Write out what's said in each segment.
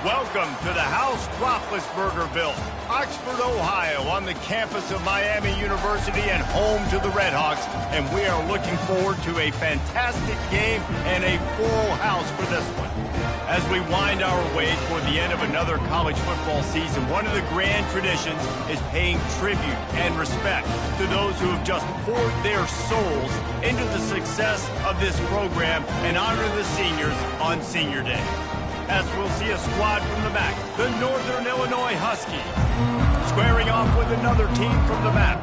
Welcome to the house Roethlisberger built, Oxford, Ohio, on the campus of Miami University and home to the Redhawks. And we are looking forward to a fantastic game and a full house for this one. As we wind our way toward the end of another college football season, one of the grand traditions is paying tribute and respect to those who have just poured their souls into the success of this program and honor the seniors on Senior Day. As we'll see a squad from the back, the Northern Illinois Huskies, squaring off with another team from the map.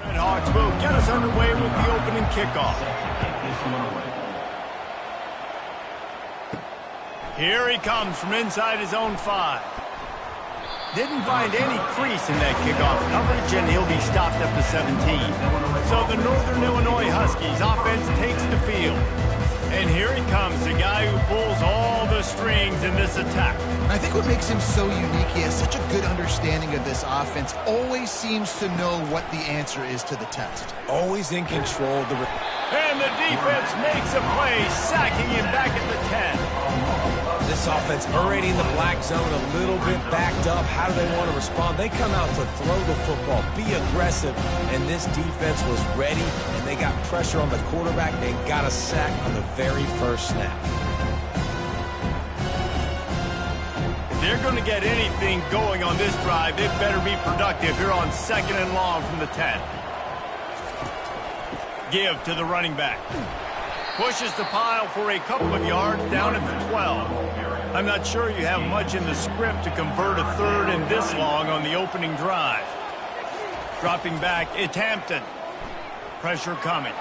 Redhawks will get us underway with the opening kickoff. Here he comes from inside his own 5. Didn't find any crease in that kickoff coverage, and he'll be stopped up to 17. So the Northern Illinois Huskies offense takes the field. And here he comes, the guy who pulls all the strings in this attack. I think what makes him so unique, he has such a good understanding of this offense, always seems to know what the answer is to the test. Always in control. And the defense makes a play, sacking him back at the 10. This offense already in the black zone, a little bit backed up. How do they want to respond? They come out to throw the football, be aggressive, and this defense was ready, and they got pressure on the quarterback. They got a sack on the very first snap. If they're going to get anything going on this drive, it better be productive here on 2nd and long from the 10. Give to the running back. Pushes the pile for a couple of yards down at the 12. I'm not sure you have much in the script to convert a third and this long on the opening drive. Dropping back, it's Hampton. Pressure coming.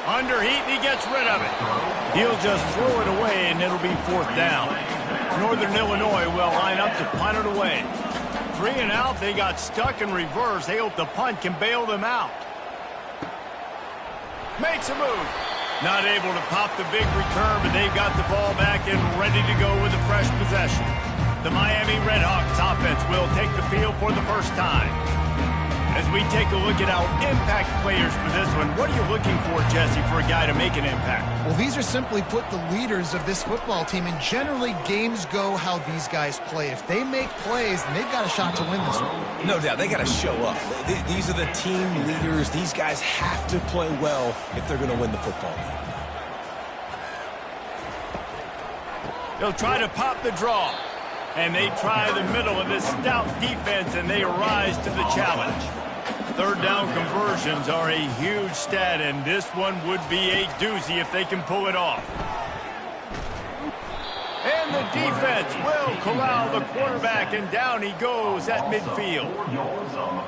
Under heat, he gets rid of it. He'll just throw it away, and it'll be 4th down. Northern Illinois will line up to punt it away. 3 and out, they got stuck in reverse. They hope the punt can bail them out. Makes a move. Not able to pop the big return, but they've got the ball back and ready to go with a fresh possession. The Miami Redhawks offense will take the field for the first time. As we take a look at our impact players for this one, what are you looking for, Jesse, for a guy to make an impact? Well, these are simply put the leaders of this football team, and generally games go how these guys play. If they make plays, then they've got a shot to win this one. No doubt, they got to show up. These are the team leaders. These guys have to play well if they're going to win the football game. They'll try to pop the draw. And they try the middle of this stout defense, and they rise to the challenge. 3rd down conversions are a huge stat, and this one would be a doozy if they can pull it off. And the defense will corral the quarterback, and down he goes at midfield.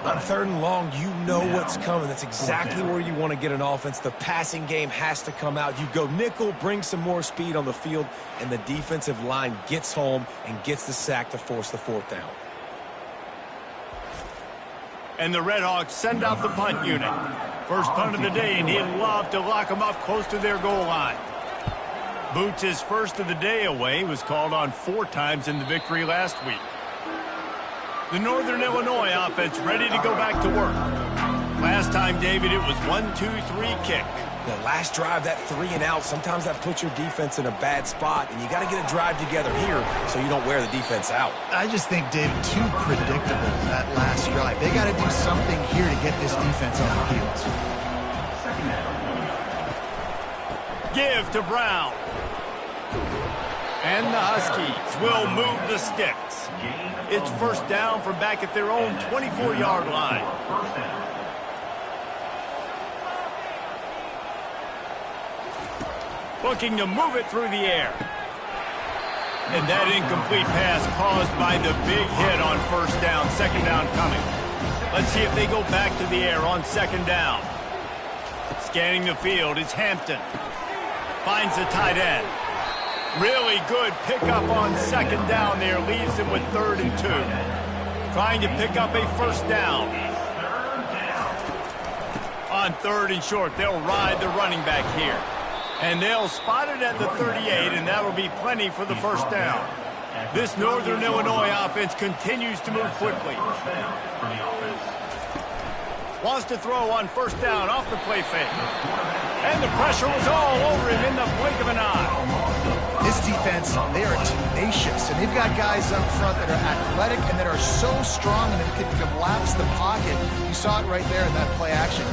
On 3rd and long, you know what's coming. That's exactly where you want to get an offense. The passing game has to come out. You go nickel, bring some more speed on the field, and the defensive line gets home and gets the sack to force the 4th down. And the Redhawks send out the punt unit. First punt of the day, and he'd love to lock them up close to their goal line. Boots his first of the day away, was called on 4 times in the victory last week. The Northern Illinois offense ready to go back to work. Last time, David, it was 1-2-3 kick. The last drive, that 3 and out, sometimes that puts your defense in a bad spot, and you got to get a drive together here so you don't wear the defense out. I just think, David, too predictable that last drive. They got to do something here to get this defense on the heels. Give to Brown. And the Huskies will move the sticks. It's 1st down from back at their own 24-yard line. Looking to move it through the air. And that incomplete pass caused by the big hit on 1st down, 2nd down coming. Let's see if they go back to the air on 2nd down. Scanning the field, it's Hampton. Finds the tight end. Really good pickup on 2nd down there. Leaves him with 3rd and 2. Trying to pick up a 1st down. On 3rd and short, they'll ride the running back here. And they'll spot it at the 38, and that'll be plenty for the 1st down. This Northern Illinois offense continues to move quickly. Wants to throw on first down off the play fake. And the pressure was all over him in the blink of an eye. This defense, they are tenacious, and they've got guys up front that are athletic and that are so strong and that can collapse the pocket. You saw it right there in that play action.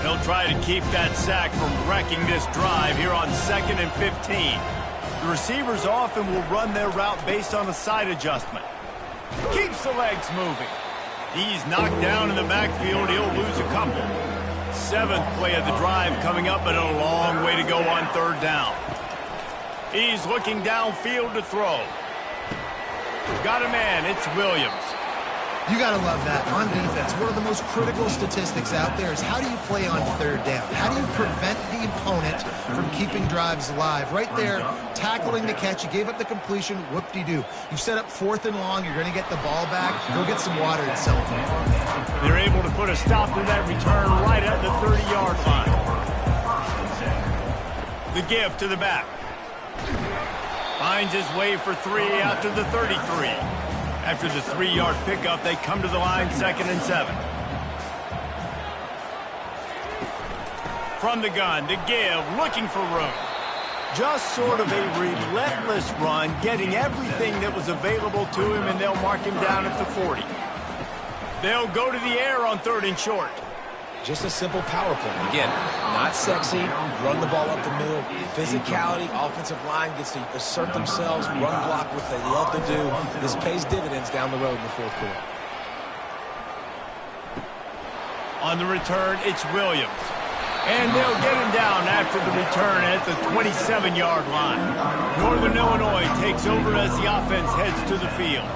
They'll try to keep that sack from wrecking this drive here on 2nd and 15. The receivers often will run their route based on a side adjustment. Keeps the legs moving. He's knocked down in the backfield. He'll lose a couple. 7th play of the drive coming up, but a long way to go on 3rd down. He's looking downfield to throw. Got a man. It's Williams. You got to love that. On defense, one of the most critical statistics out there is how do you play on 3rd down? How do you prevent the opponent from keeping drives alive? Right there, tackling the catch. You gave up the completion. Whoop-de-doo. You've set up 4th and long. You're going to get the ball back. Go get some water and sell it. They're able to put a stop to that return right at the 30-yard line. The give to the back. Finds his way for 3 out to the 33. After the 3-yard pickup, they come to the line 2nd and 7. From the gun, to give, looking for room. Just sort of a relentless run, getting everything that was available to him, and they'll mark him down at the 40. They'll go to the air on 3rd and short. Just a simple power play. Again, not sexy, run the ball up the middle. Physicality, offensive line gets to assert themselves, run block, what they love to do. This pays dividends down the road in the 4th quarter. On the return, it's Williams. And they'll get him down after the return at the 27-yard line. Northern Illinois takes over as the offense heads to the field.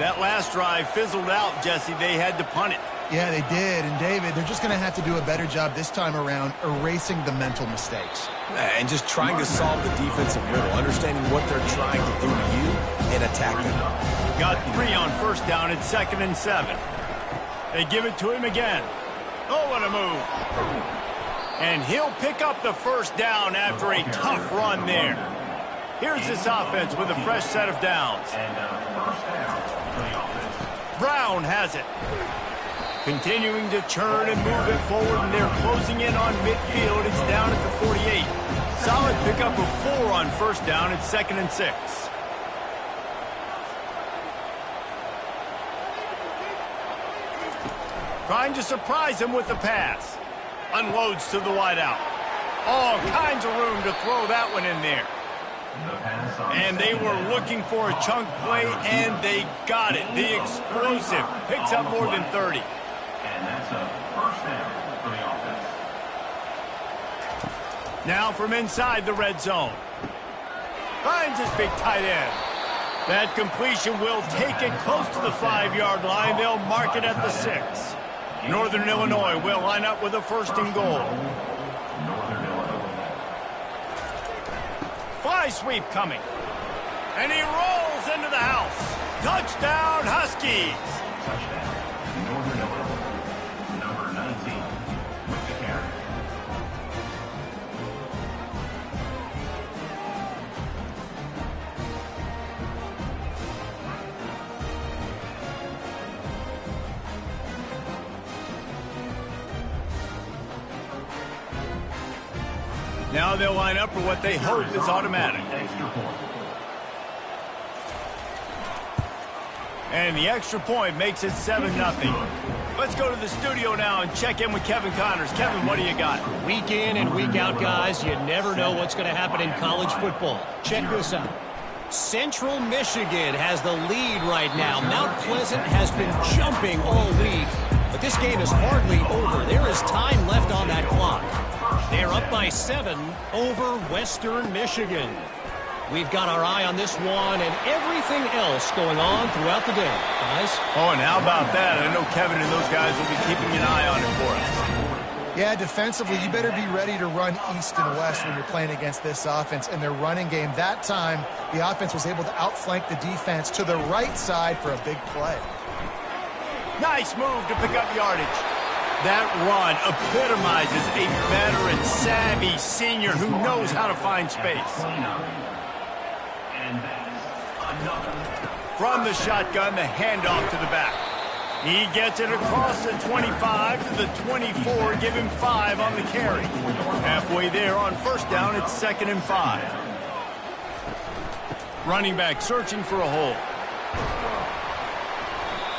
That last drive fizzled out, Jesse. They had to punt it. Yeah, they did. And, David, they're just going to have to do a better job this time around erasing the mental mistakes. And just trying to solve the defensive riddle, understanding what they're trying to do to you and attack them. Got 3 on first down at 2nd and 7. They give it to him again. Oh, what a move. And he'll pick up the first down after a tough run there. Here's this offense with a fresh set of downs. Brown has it. Continuing to churn and move it forward, and they're closing in on midfield. It's down at the 48. Solid pickup of 4 on first down at 2nd and 6. Trying to surprise him with the pass. Unloads to the wideout. All kinds of room to throw that one in there. And they were looking for a chunk play, and they got it. The explosive picks up more than 30. And that's a first down for the offense. Now from inside the red zone. Finds his big tight end. That completion will take it close to the 5-yard line. They'll mark it at the 6. Northern Illinois will line up with a 1st and goal. Fly sweep coming. And he rolls into the house. Touchdown, Huskies. Touchdown, Northern Illinois. Number 19 with the carry. Now they'll line up for what they hope is automatic. And the extra point makes it 7-0. Let's go to the studio now and check in with Kevin Connors. Kevin, what do you got? Week in and week out, guys, you never know what's going to happen in college football. Check this out. Central Michigan has the lead right now. Mount Pleasant has been jumping all week, but this game is hardly over. There is time left on that clock. They're up by 7 over Western Michigan. We've got our eye on this one and everything else going on throughout the day, guys. Oh, and how about that? I know Kevin and those guys will be keeping an eye on it for us. Yeah, defensively, you better be ready to run east and west when you're playing against this offense and their running game. That time, the offense was able to outflank the defense to the right side for a big play. Nice move to pick up yardage. That run epitomizes a veteran, savvy senior who knows how to find space. From the shotgun, the handoff to the back. He gets it across the 25 to the 24, give him 5 on the carry. Halfway there on first down, it's 2nd and 5. Running back searching for a hole.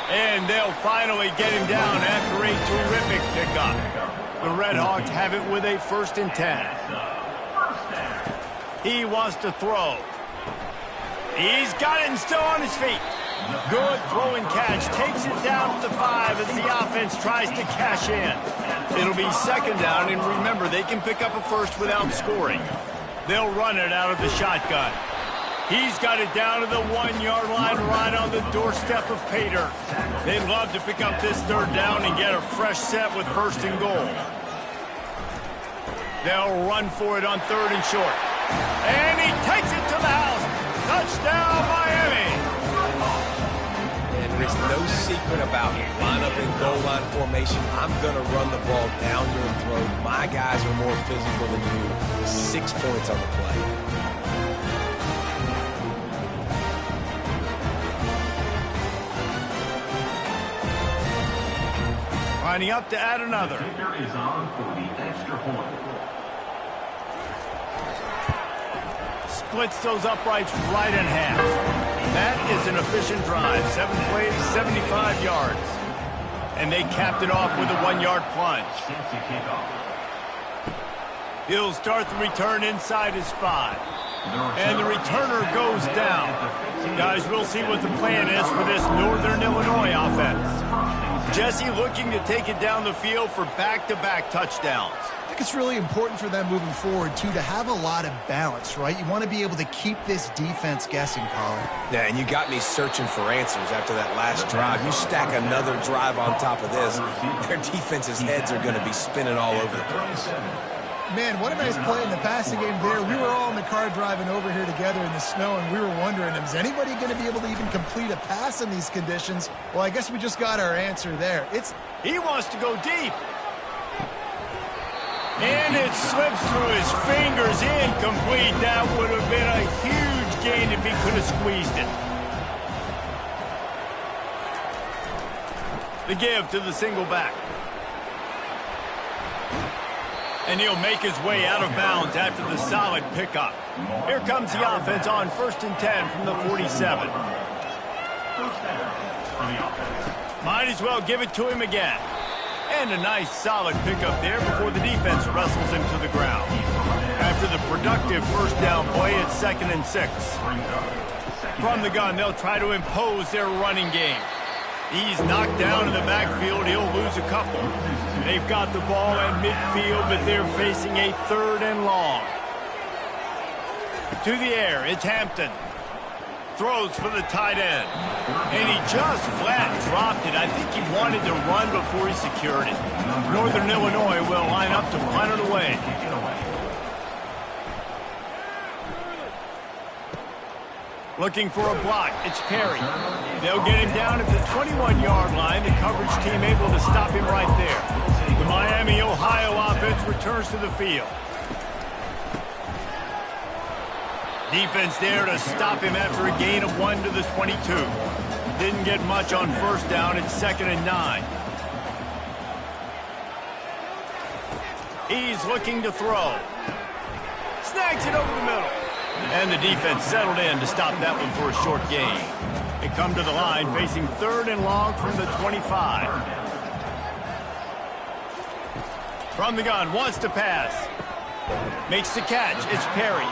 And they'll finally get him down after a terrific pickup. The Red Hawks have it with a 1st and 10. He wants to throw. He's got it and still on his feet. Good throw and catch. Takes it down to the 5 as the offense tries to cash in. It'll be 2nd down, and remember, they can pick up a first without scoring. They'll run it out of the shotgun. He's got it down to the 1-yard line right on the doorstep of pay dirt. They'd love to pick up this 3rd down and get a fresh set with 1st and goal. They'll run for it on 3rd and short. And he takes it to the house. Touchdown, Miami. And there's no secret about it. Line up in goal line formation. I'm going to run the ball down your throat. My guys are more physical than you. 6 points on the play. Lining up to add another. Kicker is on for the extra point. Splits those uprights right in half. That is an efficient drive. 7 plays, 75 yards. And they capped it off with a 1-yard plunge. He'll start the return inside his 5. And the returner goes down. Guys, we'll see what the plan is for this Northern Illinois offense. Jesse looking to take it down the field for back-to-back touchdowns. I think it's really important for them moving forward, too, to have a lot of balance, right? You want to be able to keep this defense guessing, Colin. Yeah, and you got me searching for answers after that last drive. You stack another drive on top of this, their defense's heads are going to be spinning all over the place. Man, what a nice play in the passing game there. We were all in the car driving over here together in the snow, and we were wondering, is anybody going to be able to even complete a pass in these conditions? Well, I guess we just got our answer there. He wants to go deep. And it slips through his fingers, incomplete. That would have been a huge gain if he could have squeezed it. The give to the single back. And he'll make his way out of bounds after the solid pickup. Here comes the offense on 1st and 10 from the 47. Might as well give it to him again. And a nice solid pickup there before the defense wrestles him to the ground. After the productive 1st down play, it's 2nd and 6. From the gun, they'll try to impose their running game. He's knocked down in the backfield. He'll lose a couple. They've got the ball at midfield, but they're facing a 3rd and long. To the air, it's Hampton. Throws for the tight end. And he just flat dropped it. I think he wanted to run before he secured it. Northern Illinois will line up to punt it away. Looking for a block. It's Perry. They'll get him down at the 21-yard line. The coverage team able to stop him right there. The Miami, Ohio offense returns to the field. Defense there to stop him after a gain of 1 to the 22. Didn't get much on 1st down. It's 2nd and 9. He's looking to throw. Snags it over the middle. And the defense settled in to stop that one for a short gain. They come to the line facing 3rd and long from the 25. From the gun, wants to pass. Makes the catch. It's Perry.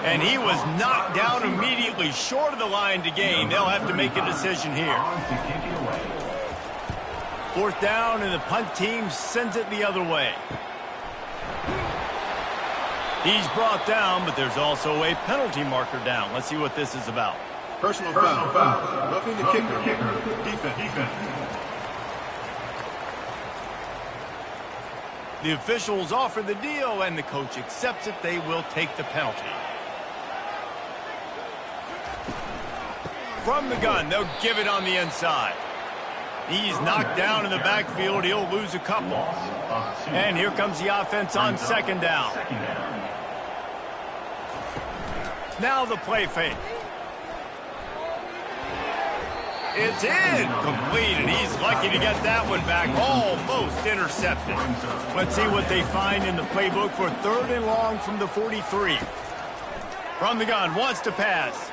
And he was knocked down immediately short of the line to gain. They'll have to make a decision here. 4th down, and the punt team sends it the other way. He's brought down, but there's also a penalty marker down. Let's see what this is about. Personal foul. Roughing the kicker. Defense. The officials offer the deal, and the coach accepts it. They will take the penalty. From the gun, they'll give it on the inside. He's knocked down in the backfield. He'll lose a couple. And here comes the offense on 2nd down. Now the play fake. It's incomplete, and he's lucky to get that one back. Almost intercepted. Let's see what they find in the playbook for 3rd and long from the 43. From the gun, wants to pass.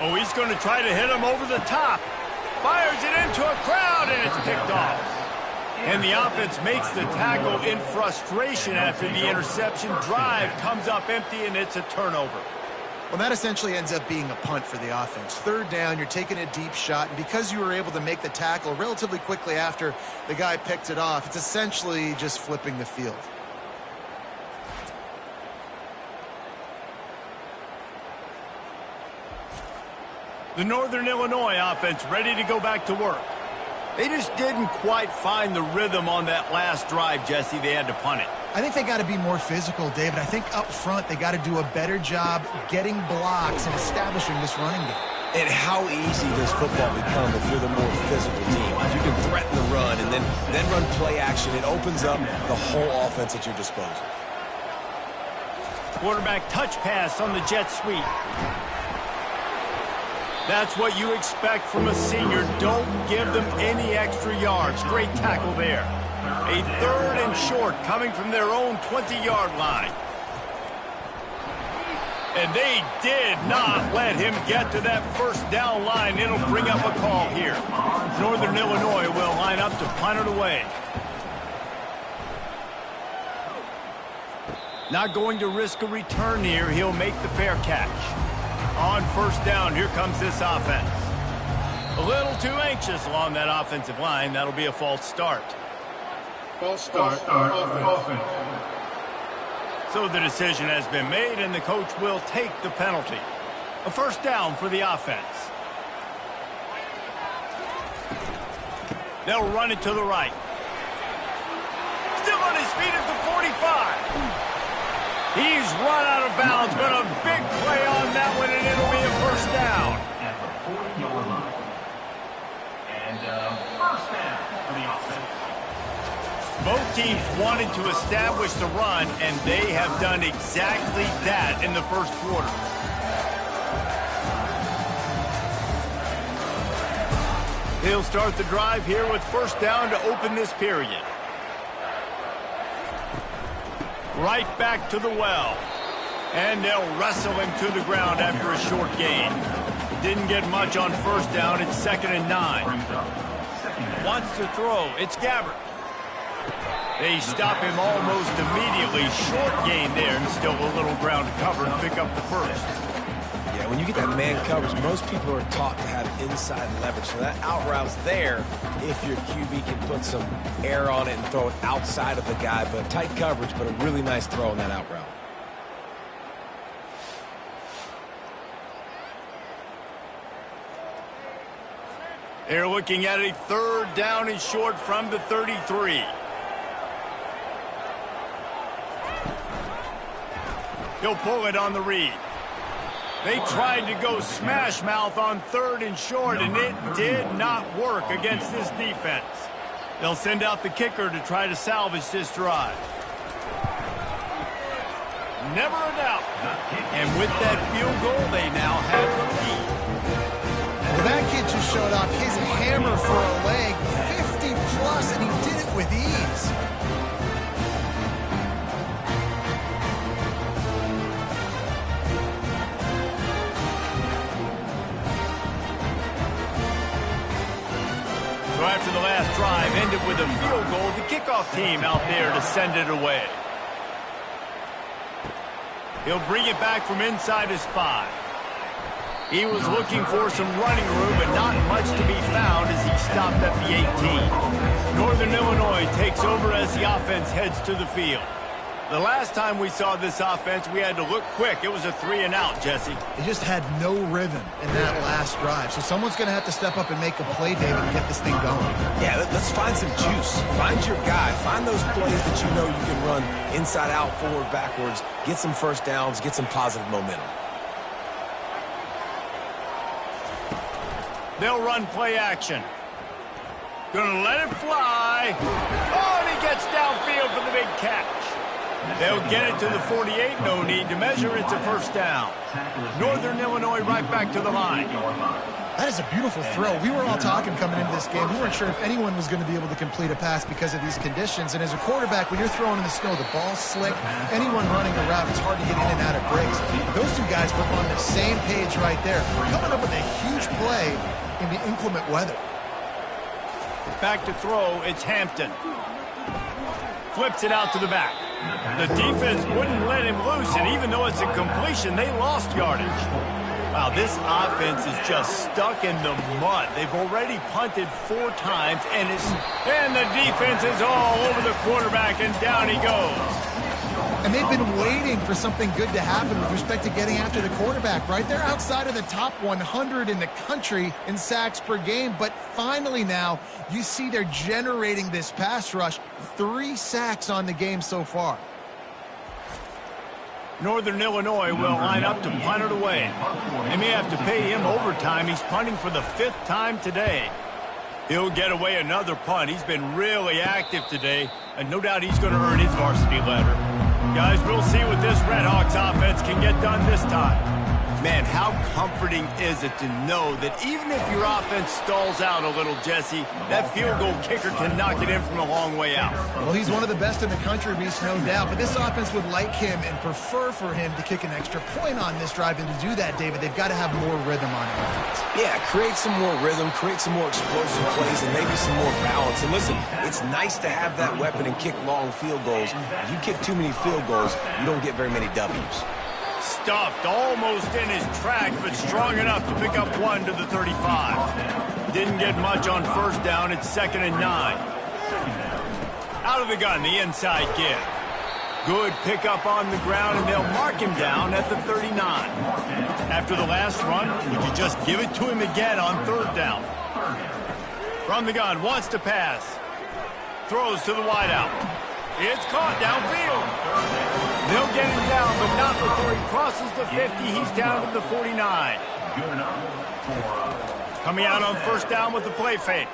Oh, he's going to try to hit him over the top. Fires it into a crowd, and it's picked off. And the offense makes the tackle in frustration after the interception. Drive comes up empty, and it's a turnover. Well, that essentially ends up being a punt for the offense. 3rd down, you're taking a deep shot, and because you were able to make the tackle relatively quickly after the guy picked it off, it's essentially just flipping the field. The Northern Illinois offense ready to go back to work. They just didn't quite find the rhythm on that last drive, Jesse. They had to punt it. I think they got to be more physical, David. I think up front they got to do a better job getting blocks and establishing this running game. And how easy does football become if you're the more physical team? If you can threaten the run and then run play action, it opens up the whole offense at your disposal. Quarterback touch pass on the jet sweep. That's what you expect from a senior. Don't give them any extra yards. Great tackle there. A 3rd and short coming from their own 20-yard line. And they did not let him get to that 1st down line. It'll bring up a call here. Northern Illinois will line up to punt it away. Not going to risk a return here. He'll make the fair catch. On 1st down, here comes this offense. A little too anxious along that offensive line. That'll be a false start. False start. Offense. So the decision has been made, and the coach will take the penalty. A 1st down for the offense. They'll run it to the right. Still on his feet at the 45. He's run out of bounds, but a big play on that one, and it'll be a 1st down. At the 40-yard line. And 1st down for the offense. Both teams wanted to establish the run, and they have done exactly that in the 1st quarter. He'll start the drive here with 1st down to open this period. Right back to the well. And they'll wrestle him to the ground after a short gain. Didn't get much on 1st down. It's 2nd and 9. Wants to throw. It's Gabbert. They stop him almost immediately. Short gain there, and still a little ground to cover to pick up the 1st. Yeah, when you get that man coverage, most people are taught to have inside leverage. So that out route's there if your QB can put some air on it and throw it outside of the guy. But tight coverage, but a really nice throw on that out route. They're looking at a 3rd down and short from the 33. He'll pull it on the read. They tried to go smash mouth on 3rd and short, and it did not work against this defense. They'll send out the kicker to try to salvage this drive. Never a doubt. And with that field goal, they now have the lead. Well, that kid just showed off his hammer for a leg, 50-plus, and he did it with ease. So after the last drive ended with a field goal, the kickoff team out there to send it away. He'll bring it back from inside his 5. He was looking for some running room, but not much to be found as he stopped at the 18. Northern Illinois takes over as the offense heads to the field. The last time we saw this offense, we had to look quick. It was a 3-and-out, Jesse. He just had no rhythm in that last drive. So someone's going to have to step up and make a play, David, and get this thing going. Yeah, let's find some juice. Find your guy. Find those plays that you know you can run inside out, forward, backwards. Get some 1st downs. Get some positive momentum. They'll run play action. Gonna let it fly. Oh, and he gets downfield for the big catch. They'll get it to the 48, no need to measure. It's a first down. Northern Illinois right back to the line. That is a beautiful throw. We were all talking coming into this game. We weren't sure if anyone was going to be able to complete a pass because of these conditions. And as a quarterback, when you're throwing in the snow, the ball's slick. Anyone running a route, it's hard to get in and out of breaks. Those two guys were on the same page right there. Coming up with a huge play in the inclement weather. Back to throw, it's Hampton. Flips it out to the back. The defense wouldn't let him loose, and even though it's a completion, they lost yardage. Wow, this offense is just stuck in the mud. They've already punted 4 times, and the defense is all over the quarterback, and down he goes. And they've been waiting for something good to happen with respect to getting after the quarterback, right? They're outside of the top 100 in the country in sacks per game, but finally now you see they're generating this pass rush. 3 sacks on the game so far. Northern Illinois will line up to punt it away. They may have to pay him overtime. He's punting for the 5th time today. He'll get away another punt. He's been really active today, and no doubt he's going to earn his varsity letter. Guys, we'll see what this Redhawks offense can get done this time. Man, how comforting is it to know that even if your offense stalls out a little, Jesse, that field goal kicker can knock it in from a long way out. Well, he's one of the best in the country, Reese, no doubt. But this offense would like him and prefer for him to kick an extra point on this drive. And to do that, David, they've got to have more rhythm on offense. Yeah, create some more rhythm, create some more explosive plays, and maybe some more balance. And listen, it's nice to have that weapon and kick long field goals. If you kick too many field goals, you don't get very many W's. Stuffed almost in his track, but strong enough to pick up 1 to the 35. Didn't get much on first down. It's 2nd and 9. Out of the gun, the inside give. Good pickup on the ground, and they'll mark him down at the 39. After the last run, would you just give it to him again on 3rd down? From the gun, wants to pass. Throws to the wideout. It's caught downfield. They'll get him down, but not before he crosses the 50. He's down to the 49. Coming out on 1st down with the play fake.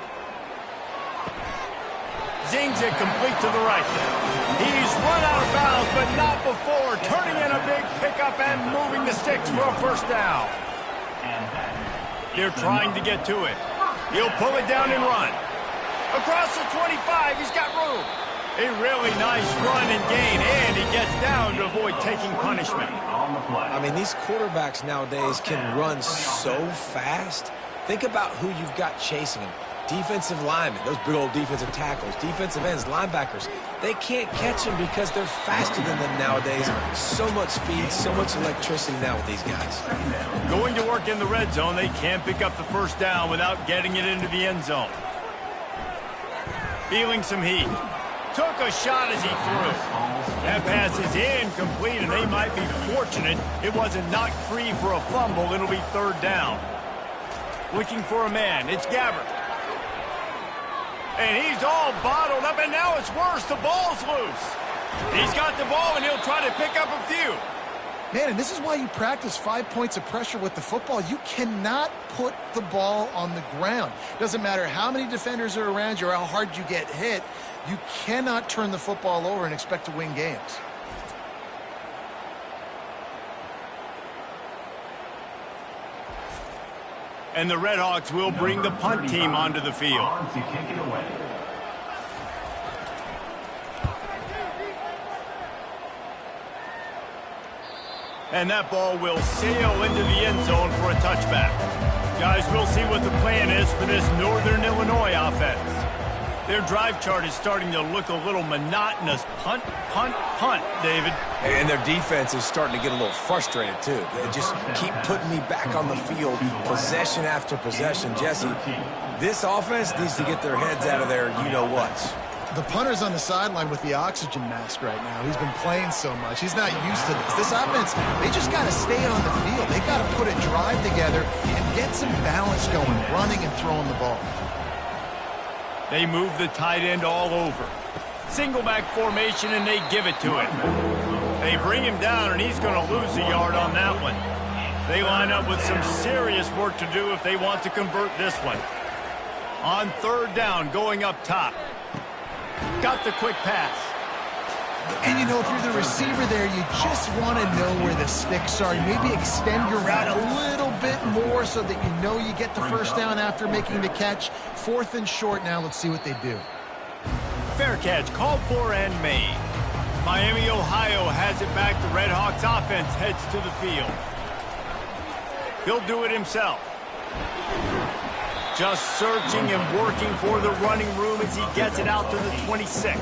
Zings it complete to the right. He's run out of bounds, but not before turning in a big pickup and moving the sticks for a 1st down. They're trying to get to it. He'll pull it down and run. Across the 25, he's got room. A really nice run and gain, and he gets down to avoid taking punishment. I mean, these quarterbacks nowadays can run so fast. Think about who you've got chasing them. Defensive linemen, those big old defensive tackles, defensive ends, linebackers. They can't catch them because they're faster than them nowadays. So much speed, so much electricity now with these guys. Going to work in the red zone, they can't pick up the 1st down without getting it into the end zone. Feeling some heat. Took a shot as he threw. That pass is incomplete, and they might be fortunate it wasn't knocked free for a fumble. It'll be 3rd down. Looking for a man. It's Gabbert. And he's all bottled up, and now it's worse. The ball's loose. He's got the ball, and he'll try to pick up a few. Man, and this is why you practice 5 points of pressure with the football. You cannot put the ball on the ground. Doesn't matter how many defenders are around you or how hard you get hit. You cannot turn the football over and expect to win games. And the Redhawks will bring the punt team onto the field. And that ball will sail into the end zone for a touchback. Guys, we'll see what the plan is for this Northern Illinois offense. Their drive chart is starting to look a little monotonous. Punt, punt, punt, David. And their defense is starting to get a little frustrated, too. They just keep putting me back on the field, possession after possession. Jesse, this offense needs to get their heads out of their you-know-whats. The punter's on the sideline with the oxygen mask right now. He's been playing so much. He's not used to this. This offense, they just got to stay on the field. They've got to put a drive together and get some balance going, running and throwing the ball. They move the tight end all over. Single back formation, and they give it to him. They bring him down, and he's going to lose a yard on that one. They line up with some serious work to do if they want to convert this one. On 3rd down, going up top. Got the quick pass. And, you know, if you're the receiver there, you just want to know where the sticks are. Maybe extend your route a little bit more so that you know you get the first down after making the catch. 4th and short now. Let's see what they do. Fair catch called for and made. Miami, Ohio has it back. The Red Hawks offense heads to the field. He'll do it himself. Just searching and working for the running room as he gets it out to the 26.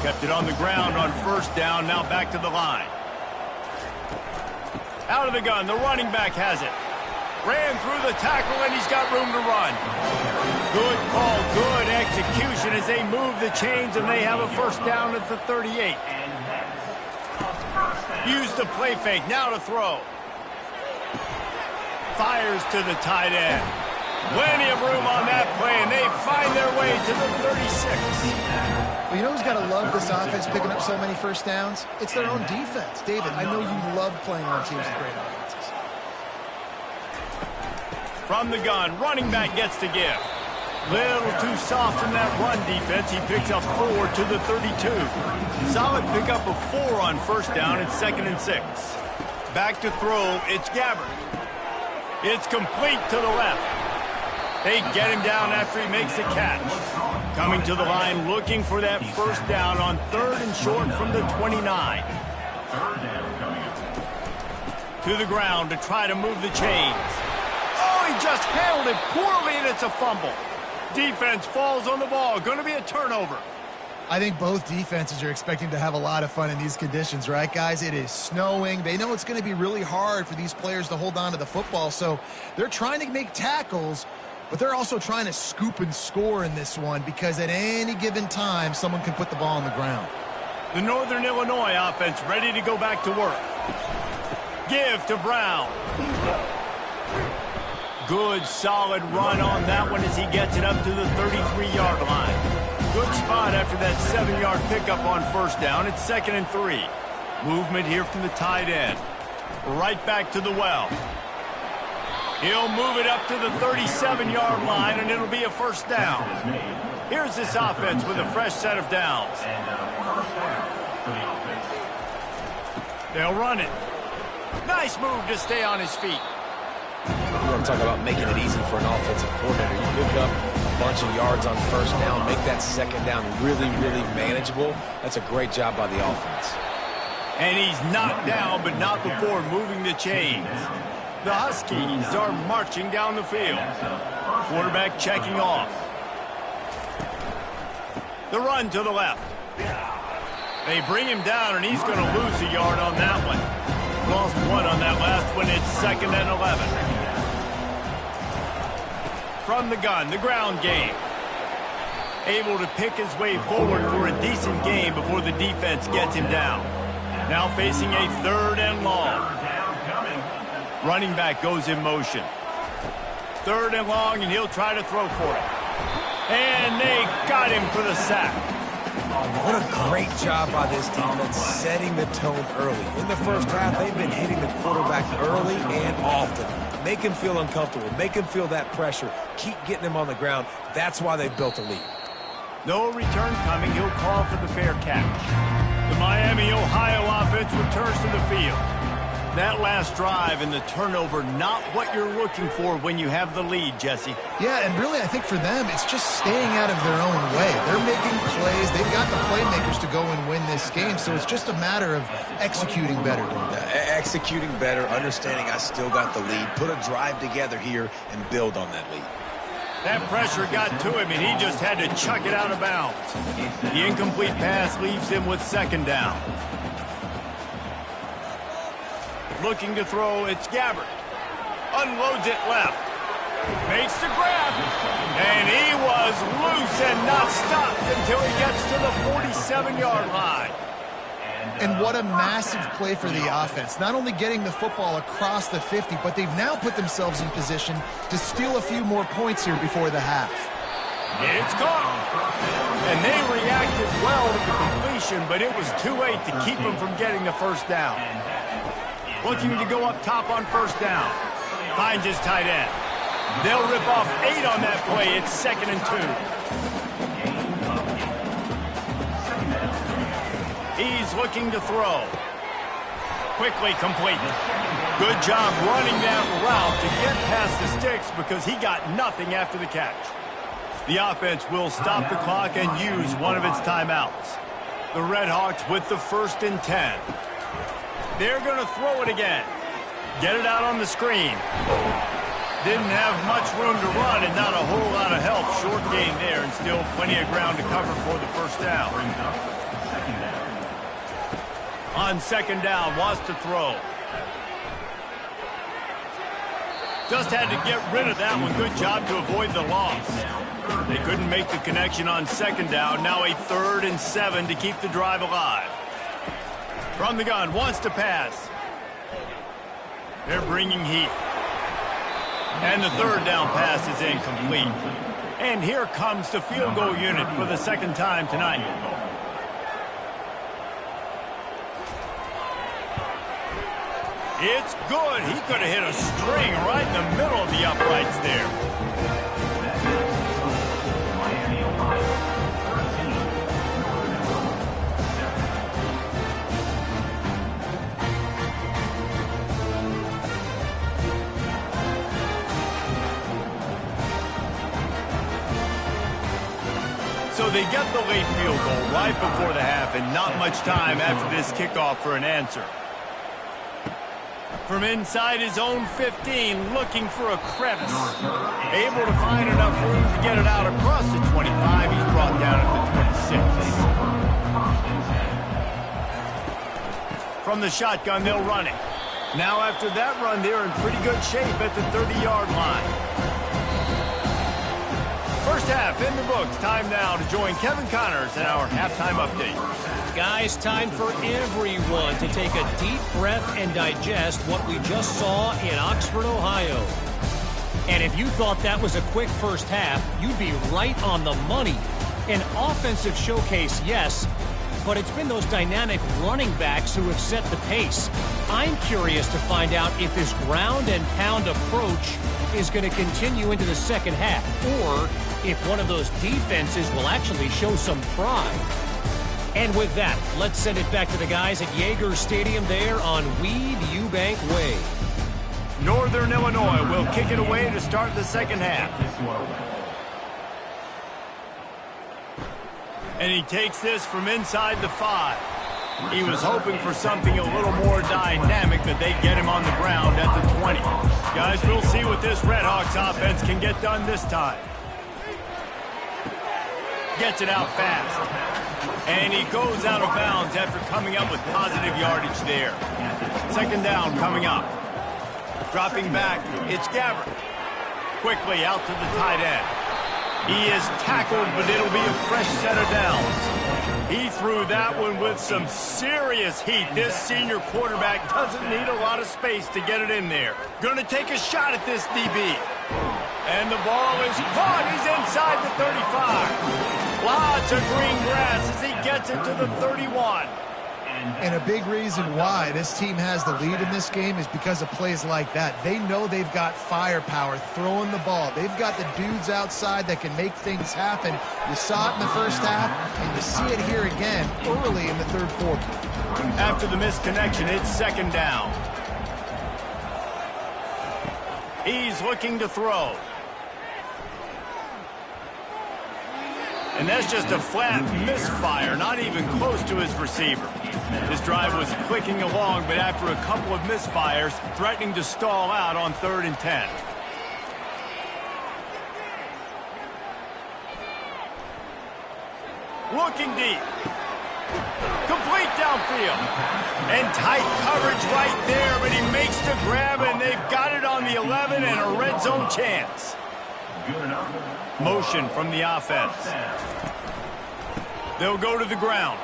Kept it on the ground on first down, now back to the line. Out of the gun, the running back has it. Ran through the tackle and he's got room to run. Good call, good execution as they move the chains and they have a first down at the 38. Use the play fake, now to throw. Fires to the tight end. Plenty of room on that play, and they find their way to the 36. Well, you know who's got to love this offense picking up so many first downs? It's their own defense. David, I know you love playing on teams with great offenses. From the gun, running back gets to give. Little too soft in that run defense. He picks up 4 to the 32. Solid pickup of 4 on first down. It's 2nd and 6. Back to throw, it's Gabbard. It's complete to the left. They get him down after he makes the catch. Coming to the line, looking for that first down on 3rd and short from the 29. To the ground to try to move the chains. Oh, he just handled it poorly, and it's a fumble. Defense falls on the ball. Going to be a turnover. I think both defenses are expecting to have a lot of fun in these conditions, right, guys? It is snowing. They know it's going to be really hard for these players to hold on to the football, so they're trying to make tackles, but they're also trying to scoop and score in this one because at any given time, someone can put the ball on the ground. The Northern Illinois offense ready to go back to work. Give to Brown. Good, solid run on that one as he gets it up to the 33-yard line. Good spot after that 7-yard pickup on first down. It's 2nd and 3. Movement here from the tight end. Right back to the well. He'll move it up to the 37-yard line, and it'll be a first down. Here's this offense with a fresh set of downs. They'll run it. Nice move to stay on his feet. You want to talk about making it easy for an offensive coordinator. You pick up a bunch of yards on first down, make that second down really, really manageable. That's a great job by the offense. And he's knocked down, but not before moving the chains. The Huskies are marching down the field. Quarterback checking off. The run to the left. They bring him down, and he's going to lose a yard on that one. Lost 1 on that last one. It's 2nd and 11. From the gun, the ground game. Able to pick his way forward for a decent game before the defense gets him down. Now facing a 3rd and long. Running back goes in motion. 3rd and long, and he'll try to throw for it. And they got him for the sack. What a great job by this defense setting the tone early. In the first half, they've been hitting the quarterback early and often. Make him feel uncomfortable. Make him feel that pressure. Keep getting him on the ground. That's why they built a lead. No return coming. He'll call for the fair catch. The Miami, Ohio offense returns to the field. That last drive and the turnover, not what you're looking for when you have the lead, Jesse. Yeah, and really, I think for them, it's just staying out of their own way. They're making plays. They've got the playmakers to go and win this game, so it's just a matter of executing better. Executing better, understanding I still got the lead, put a drive together here and build on that lead. That pressure got to him, and he just had to chuck it out of bounds. The incomplete pass leaves him with 2nd down. Looking to throw, it's Gabbard. Unloads it left. Makes the grab. And he was loose and not stopped until he gets to the 47-yard line. And what a massive play for the offense. Not only getting the football across the 50, but they've now put themselves in position to steal a few more points here before the half. It's caught. And they reacted well to the completion, but it was too late to keep them from getting the first down. Looking to go up top on first down. Finds his tight end. They'll rip off 8 on that play. It's 2nd and 2. He's looking to throw. Quickly complete. Good job running that route to get past the sticks because he got nothing after the catch. The offense will stop the clock and use one of its timeouts. The Redhawks with the 1st and 10. They're going to throw it again. Get it out on the screen. Didn't have much room to run and not a whole lot of help. Short gain there and still plenty of ground to cover for the first down. On 2nd down, wants to throw. Just had to get rid of that one. Good job to avoid the loss. They couldn't make the connection on 2nd down. Now a 3rd and 7 to keep the drive alive. From the gun, wants to pass. They're bringing heat. And the 3rd down pass is incomplete. And here comes the field goal unit for the 2nd time tonight. It's good. He could have hit a string right in the middle of the uprights there. So they get the late field goal right before the half and not much time after this kickoff for an answer. From inside his own 15, looking for a crevice. Able to find enough room to get it out across the 25. He's brought down at the 26. From the shotgun, they'll run it. Now after that run, they're in pretty good shape at the 30-yard line. First half in the books. Time now to join Kevin Connors in our halftime update. Guys, time for everyone to take a deep breath and digest what we just saw in Oxford, Ohio. And if you thought that was a quick first half, you'd be right on the money. An offensive showcase, yes, but it's been those dynamic running backs who have set the pace. I'm curious to find out if this ground and pound approach is going to continue into the second half, or if one of those defenses will actually show some pride. And with that, let's send it back to the guys at Yager Stadium there on Weed Eubank Way. Northern Illinois will kick it away to start the second half. And he takes this from inside the 5. He was hoping for something a little more dynamic, that they'd get him on the ground at the 20. Guys, we'll see what this Redhawks offense can get done this time. Gets it out fast. And he goes out of bounds after coming up with positive yardage there. 2nd down coming up. Dropping back, it's Gabbert. Quickly out to the tight end. He is tackled, but it'll be a fresh set of downs. He threw that one with some serious heat. This senior quarterback doesn't need a lot of space to get it in there. Going to take a shot at this DB. And the ball is caught. He's inside the 35. Lots of green grass as he gets it to the 31. And a big reason why this team has the lead in this game is because of plays like that. They know they've got firepower throwing the ball. They've got the dudes outside that can make things happen. You saw it in the first half, and you see it here again early in the 3rd quarter. After the missed connection, it's 2nd down. He's looking to throw. And that's just a flat misfire, not even close to his receiver. This drive was clicking along, but after a couple of misfires, threatening to stall out on 3rd and 10. Looking deep. Complete downfield. And tight coverage right there, but he makes the grab, and they've got it on the 11 and a red zone chance. Motion from the offense. They'll go to the ground.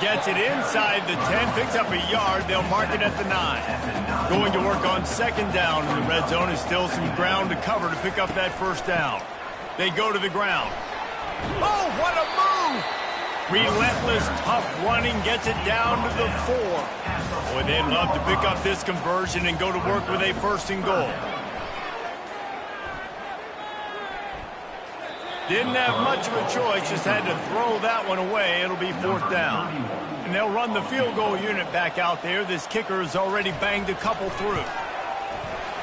Gets it inside the 10, picks up a yard. They'll mark it at the 9. Going to work on 2nd down, and the red zone is still some ground to cover to pick up that first down. They go to the ground. Oh, what a move! Relentless, tough running, gets it down to the 4. Boy, they'd love to pick up this conversion and go to work with a 1st and goal. Didn't have much of a choice, just had to throw that one away. It'll be 4th down. And they'll run the field goal unit back out there. This kicker has already banged a couple through.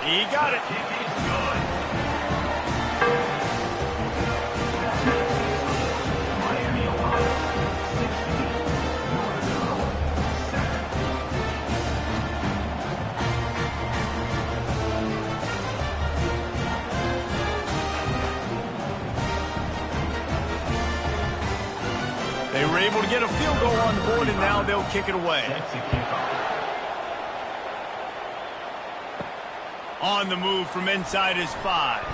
He got it. They were able to get a field goal on the board, and now they'll kick it away. On the move from inside his 5.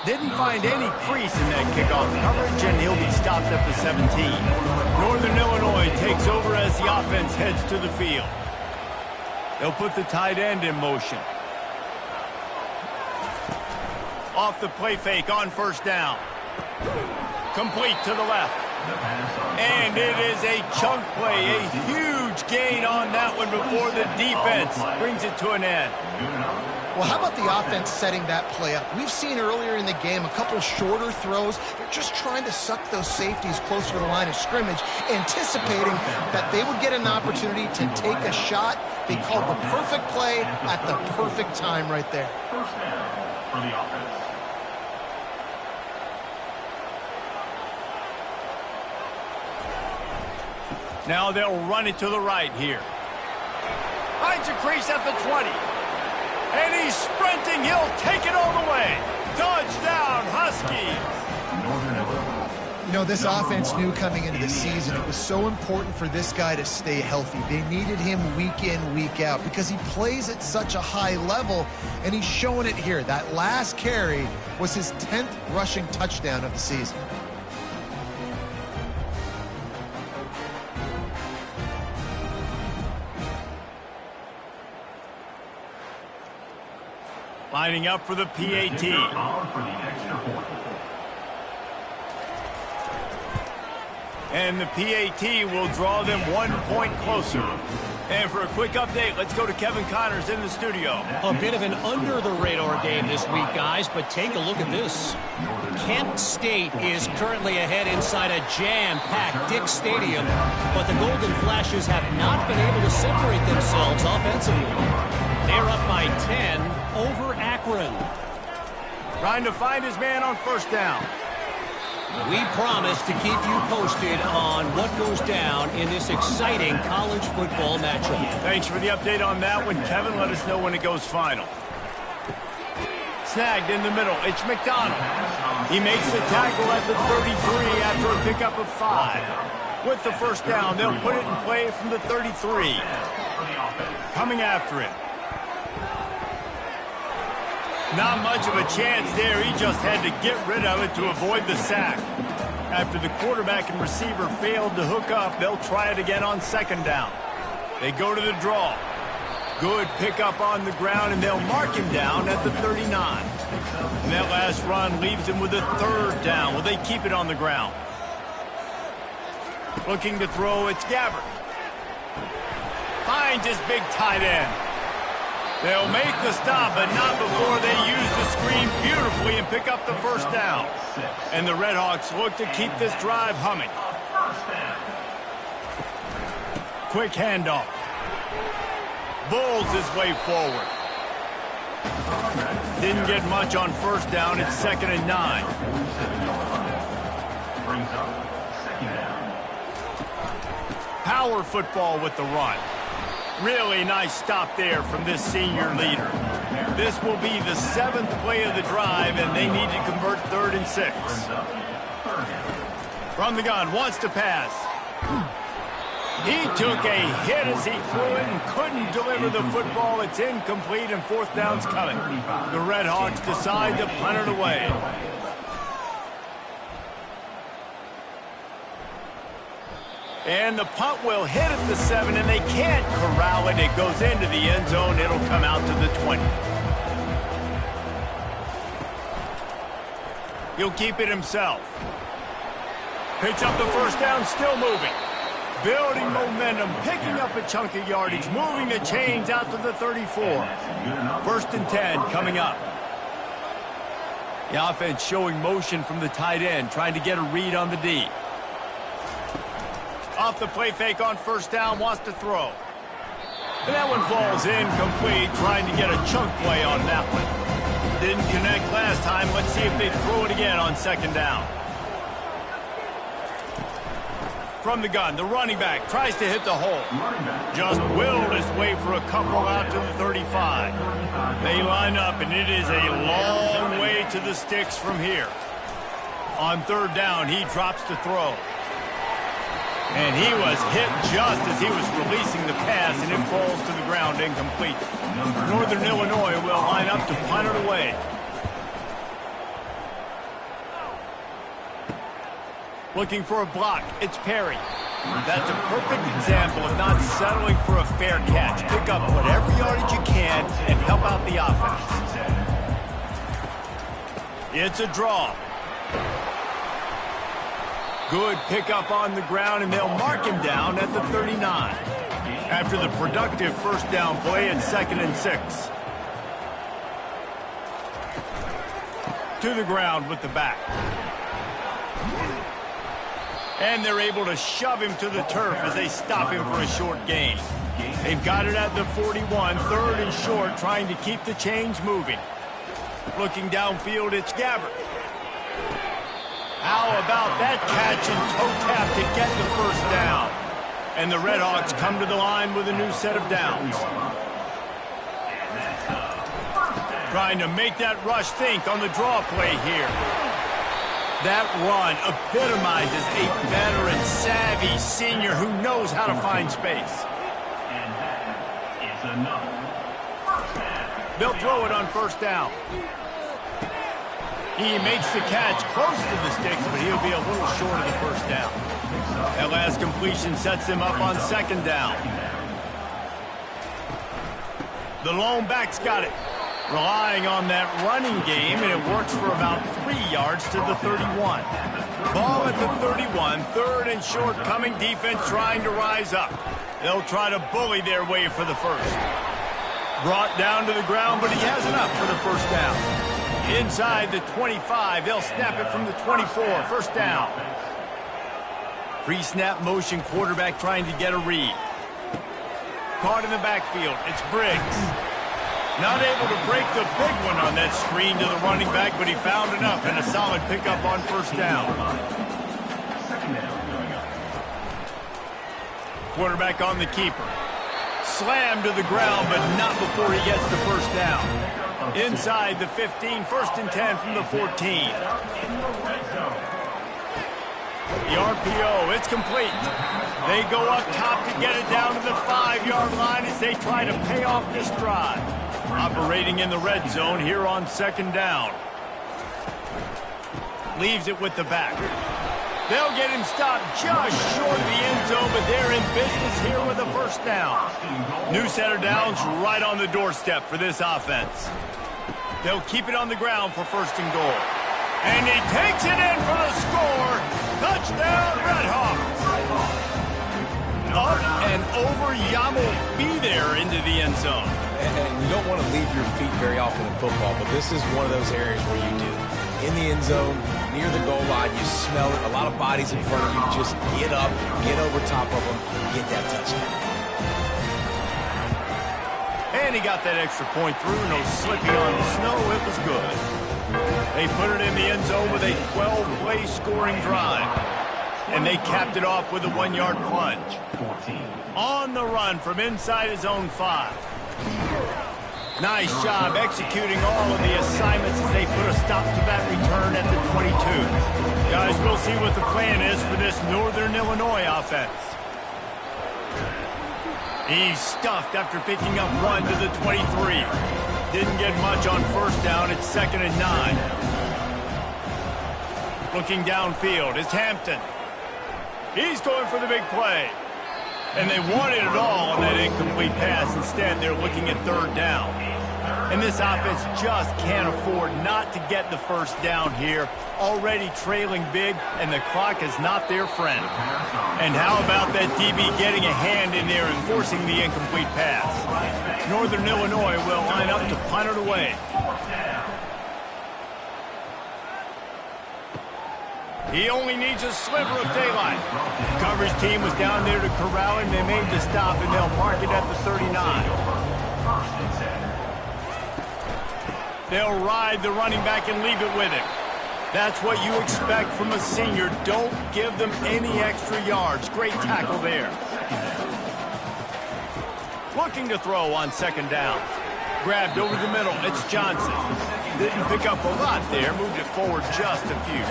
Didn't find any crease in that kickoff coverage, and he'll be stopped at the 17. Northern Illinois takes over as the offense heads to the field. They'll put the tight end in motion. Off the play fake on first down. Complete to the left. And it is a chunk play, a huge gain on that one before the defense brings it to an end. Well, how about the offense setting that play up? We've seen earlier in the game a couple shorter throws. They're just trying to suck those safeties closer to the line of scrimmage, anticipating that they would get an opportunity to take a shot. They called the perfect play at the perfect time right there. First down for the offense. Now they'll run it to the right here. Finds a crease at the 20. And he's sprinting. He'll take it all the way. Touchdown, Huskies. You know, this offense knew coming into the season it was so important for this guy to stay healthy. They needed him week in, week out because he plays at such a high level, and he's showing it here. That last carry was his 10th rushing touchdown of the season. Lining up for the PAT. And the PAT will draw them 1 point closer. And for a quick update, let's go to Kevin Connors in the studio. A bit of an under-the-radar game this week, guys, but take a look at this. Kent State is currently ahead inside a jam-packed Dick Stadium, but the Golden Flashes have not been able to separate themselves offensively. They're up by 10 over Akron. Trying to find his man on first down. We promise to keep you posted on what goes down in this exciting college football matchup. Thanks for the update on that one, Kevin. Let us know when it goes final. Snagged in the middle. It's McDonald. He makes the tackle at the 33 after a pickup of 5. With the first down, they'll put it in play from the 33. Coming after him. Not much of a chance there. He just had to get rid of it to avoid the sack. After the quarterback and receiver failed to hook up, they'll try it again on second down. They go to the draw. Good pickup on the ground, and they'll mark him down at the 39. And that last run leaves him with a third down. Will they keep it on the ground? Looking to throw, it's Gabbert. Finds his big tight end. They'll make the stop, but not before they use the screen beautifully and pick up the first down. And the Redhawks look to keep this drive humming. Quick handoff. Bulls his way forward. Didn't get much on first down. It's 2nd and 9. Power football with the run. Really nice stop there from this senior leader. This will be the 7th play of the drive, and they need to convert 3rd and 6. From the gun, wants to pass. He took a hit as he threw it and couldn't deliver the football. It's incomplete, and 4th down's coming. The Redhawks decide to punt it away. And the punt will hit at the 7, and they can't corral it. It goes into the end zone. It'll come out to the 20. He'll keep it himself. Picks up the first down, still moving. Building momentum, picking up a chunk of yardage, moving the chains out to the 34. 1st and 10 coming up. The offense showing motion from the tight end, trying to get a read on the D. Off the play fake on first down, wants to throw. And that one falls incomplete, trying to get a chunk play on that one. Didn't connect last time. Let's see if they throw it again on second down. From the gun, the running back tries to hit the hole. Just willed his way for a couple out to the 35. They line up, and it is a long way to the sticks from here. On third down, he drops to throw. And he was hit just as he was releasing the pass, and it falls to the ground incomplete. Northern Illinois will line up to punt it away. Looking for a block. It's Perry. That's a perfect example of not settling for a fair catch. Pick up whatever yardage you can and help out the offense. It's a draw. Good pickup on the ground, and they'll mark him down at the 39. After the productive first down play, it's 2nd and 6. To the ground with the back. And they're able to shove him to the turf as they stop him for a short gain. They've got it at the 41, 3rd and short, trying to keep the chains moving. Looking downfield, it's Gabbert. How about that catch and toe tap to get the first down? And the Redhawks come to the line with a new set of downs. Trying to make that rush think on the draw play here. That run epitomizes a veteran, savvy senior who knows how to find space. They'll throw it on first down. He makes the catch close to the sticks, but he'll be a little short of the first down. That last completion sets him up on second down. The lone back's got it. Relying on that running game, and it works for about 3 yards to the 31. Ball at the 31, 3rd and short, coming defense trying to rise up. They'll try to bully their way for the first. Brought down to the ground, but he has enough for the first down. Inside the 25, they'll snap it from the 24, first down. Pre-snap motion, quarterback trying to get a read. Caught in the backfield, it's Briggs. Not able to break the big one on that screen to the running back, but he found enough and a solid pickup on first down. Quarterback on the keeper. Slammed to the ground, but not before he gets the first down. Inside the 15, 1st and 10 from the 14. The RPO, it's complete. They go up top to get it down to the 5-yard line as they try to pay off this drive. Operating in the red zone here on second down. Leaves it with the back. They'll get him stopped just short of the end zone, but they're in business here with a first down. New set of downs right on the doorstep for this offense. They'll keep it on the ground for 1st and goal. And he takes it in for the score. Touchdown, Redhawks. Up and over, Yamo be there into the end zone. And you don't want to leave your feet very often in football, but this is one of those areas where you do. In the end zone, near the goal line, you smell it. A lot of bodies in front of you. Just get up, get over top of them, get that touchdown. And he got that extra point through. No slipping on the snow. It was good. They put it in the end zone with a 12-play scoring drive. And they capped it off with a 1-yard plunge. On the run from inside his own 5. Nice job executing all of the assignments as they put a stop to that return at the 22. Guys, we'll see what the plan is for this Northern Illinois offense. He's stuffed after picking up 1 to the 23. Didn't get much on first down. It's 2nd and 9. Looking downfield, it's Hampton. He's going for the big play. And they wanted it all on that incomplete pass. Instead, they're looking at 3rd down. And this offense just can't afford not to get the first down here. Already trailing big, and the clock is not their friend. And how about that DB getting a hand in there and forcing the incomplete pass? Northern Illinois will line up to punt it away. He only needs a sliver of daylight. The coverage team was down there to corral him. They made the stop, and they'll mark it at the 39. They'll ride the running back and leave it with him. That's what you expect from a senior. Don't give them any extra yards. Great tackle there. Looking to throw on second down. Grabbed over the middle. It's Johnson. Didn't pick up a lot there. Moved it forward just a few.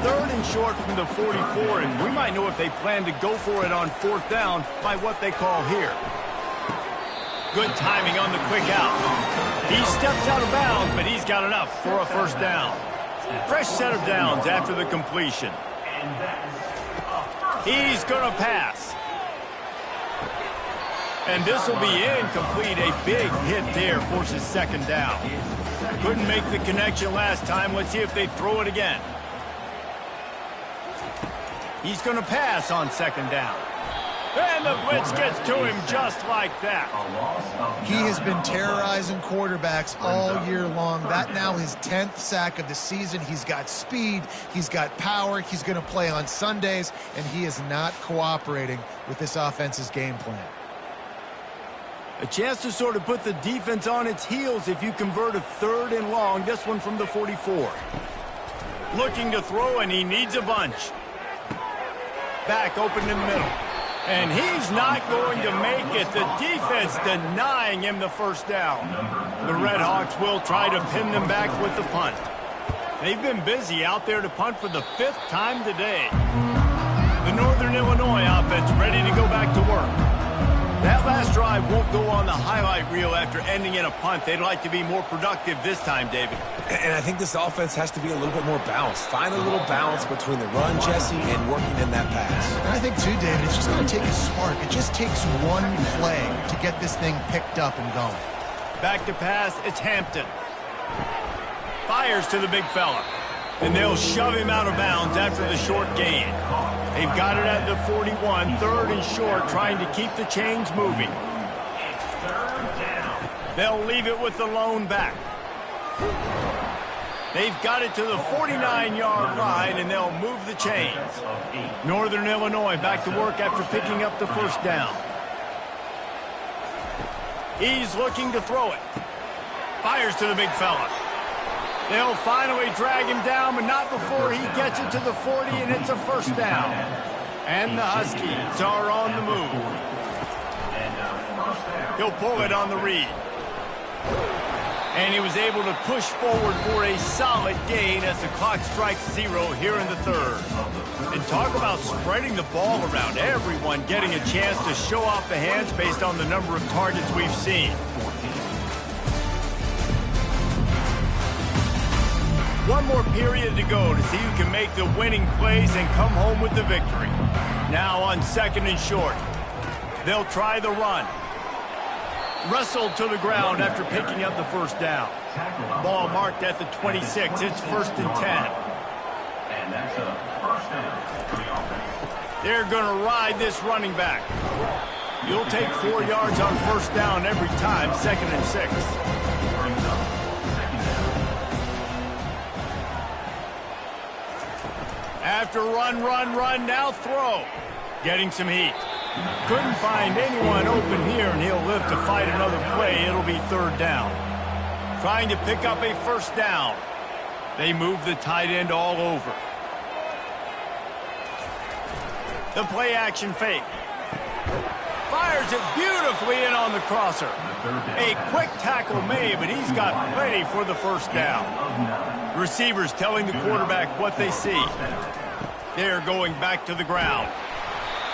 Third and short from the 44, and we might know if they plan to go for it on fourth down by what they call here. Good timing on the quick out. He steps out of bounds, but he's got enough for a first down. Fresh set of downs after the completion. He's going to pass. And this will be incomplete. A big hit there forces second down. Couldn't make the connection last time. Let's see if they throw it again. He's going to pass on second down. And the blitz gets to him just like that. He has been terrorizing quarterbacks all year long. That now his 10th sack of the season. He's got speed. He's got power. He's going to play on Sundays, and he is not cooperating with this offense's game plan. A chance to sort of put the defense on its heels if you convert a third and long. This one from the 44. Looking to throw, and he needs a bunch. Back open in the middle. And he's not going to make it. The defense denying him the first down. The Red Hawks will try to pin them back with the punt. They've been busy out there to punt for the 5th time today. The Northern Illinois offense ready to go back to work. That last drive won't go on the highlight reel after ending in a punt. They'd like to be more productive this time, David. And I think this offense has to be a little bit more balanced. Find a little balance between the run, Jesse, and working in that pass. And I think, too, David, it's just going to take a spark. It just takes one play to get this thing picked up and going. Back to pass, it's Hampton. Fires to the big fella. And they'll shove him out of bounds after the short gain. They've got it at the 41, third and short, trying to keep the chains moving. They'll leave it with the lone back. They've got it to the 49-yard line, and they'll move the chains. Northern Illinois back to work after picking up the first down. He's looking to throw it. Fires to the big fella. They'll finally drag him down, but not before he gets it to the 40, and it's a first down. And the Huskies are on the move. He'll pull it on the read. And he was able to push forward for a solid gain as the clock strikes 0 here in the third. And talk about spreading the ball around. Everyone getting a chance to show off the hands based on the number of targets we've seen. One more period to go to see who can make the winning plays and come home with the victory. Now on second and short. They'll try the run. Wrestled to the ground after picking up the first down. Ball marked at the 26. It's first and 10. And that's a first down for the offense. They're going to ride this running back. You'll take 4 yards on first down every time, second and 6. Brings up second down. After run, now throw. Getting some heat. Couldn't find anyone open here, and he'll live to fight another play. It'll be third down. Trying to pick up a first down. They move the tight end all over. The play action fake. Fires it beautifully in on the crosser. A quick tackle made, but he's got plenty for the first down. Receivers telling the quarterback what they see. They're going back to the ground.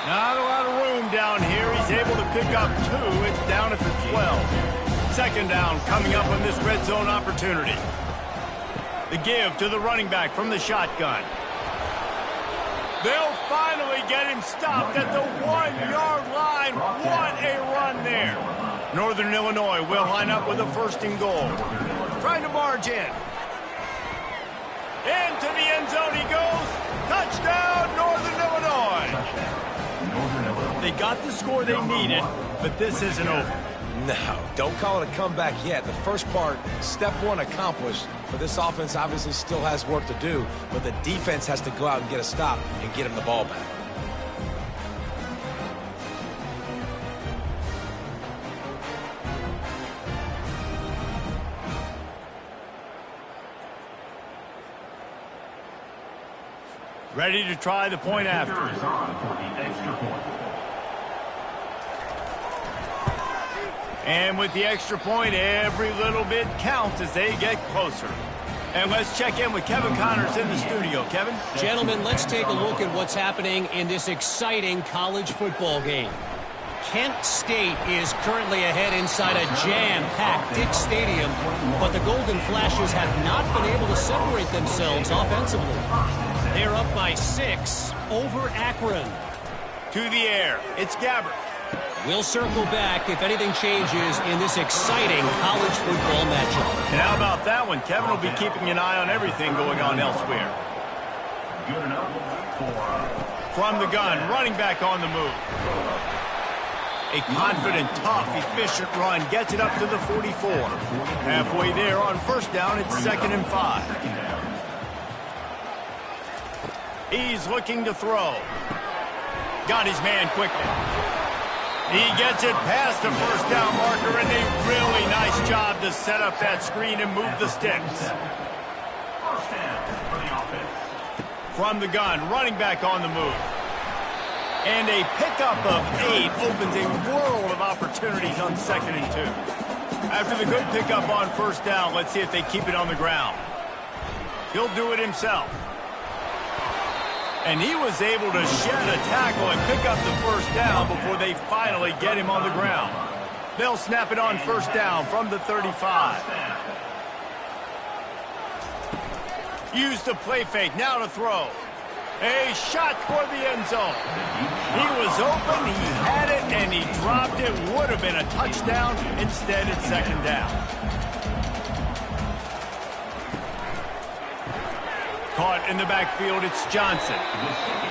Not a lot of room down here. He's able to pick up 2. It's down at the 12. Second down coming up on this red zone opportunity. The give to the running back from the shotgun. They'll finally get him stopped at the 1-yard line. What a run there. Northern Illinois will line up with a first and goal. Trying to barge in. Into the end zone he goes. Touchdown, Northern Illinois. They got the score they needed, but this isn't over. No, don't call it a comeback yet. The first part, step one accomplished, but this offense obviously still has work to do, but the defense has to go out and get a stop and get him the ball back. Ready to try the point after. Is on for the extra point. And with the extra point, every little bit counts as they get closer. And let's check in with Kevin Connors in the studio. Kevin? Gentlemen, let's take a look at what's happening in this exciting college football game. Kent State is currently ahead inside a jam-packed Dick Stadium, but the Golden Flashes have not been able to separate themselves offensively. They're up by 6 over Akron. To the air, it's Gabbert. We'll circle back if anything changes in this exciting college football matchup. And how about that one? Kevin will be keeping an eye on everything going on elsewhere. Good enough for From the gun, running back on the move. A confident, tough, efficient run gets it up to the 44. Halfway there on first down, it's 2nd and 5. He's looking to throw. Got his man quickly. He gets it past the first down marker, and a really nice job to set up that screen and move the sticks. first down for the offense. From the gun, running back on the move. And a pickup of 8 opens a world of opportunities on 2nd and 2. After the good pickup on first down, let's see if they keep it on the ground. He'll do it himself. And he was able to shed a tackle and pick up the first down before they finally get him on the ground. They'll snap it on first down from the 35. Use the play fake, now to throw. A shot toward the end zone. He was open, he had it, and he dropped it. Would have been a touchdown. Instead, it's 2nd down. Caught in the backfield, it's Johnson.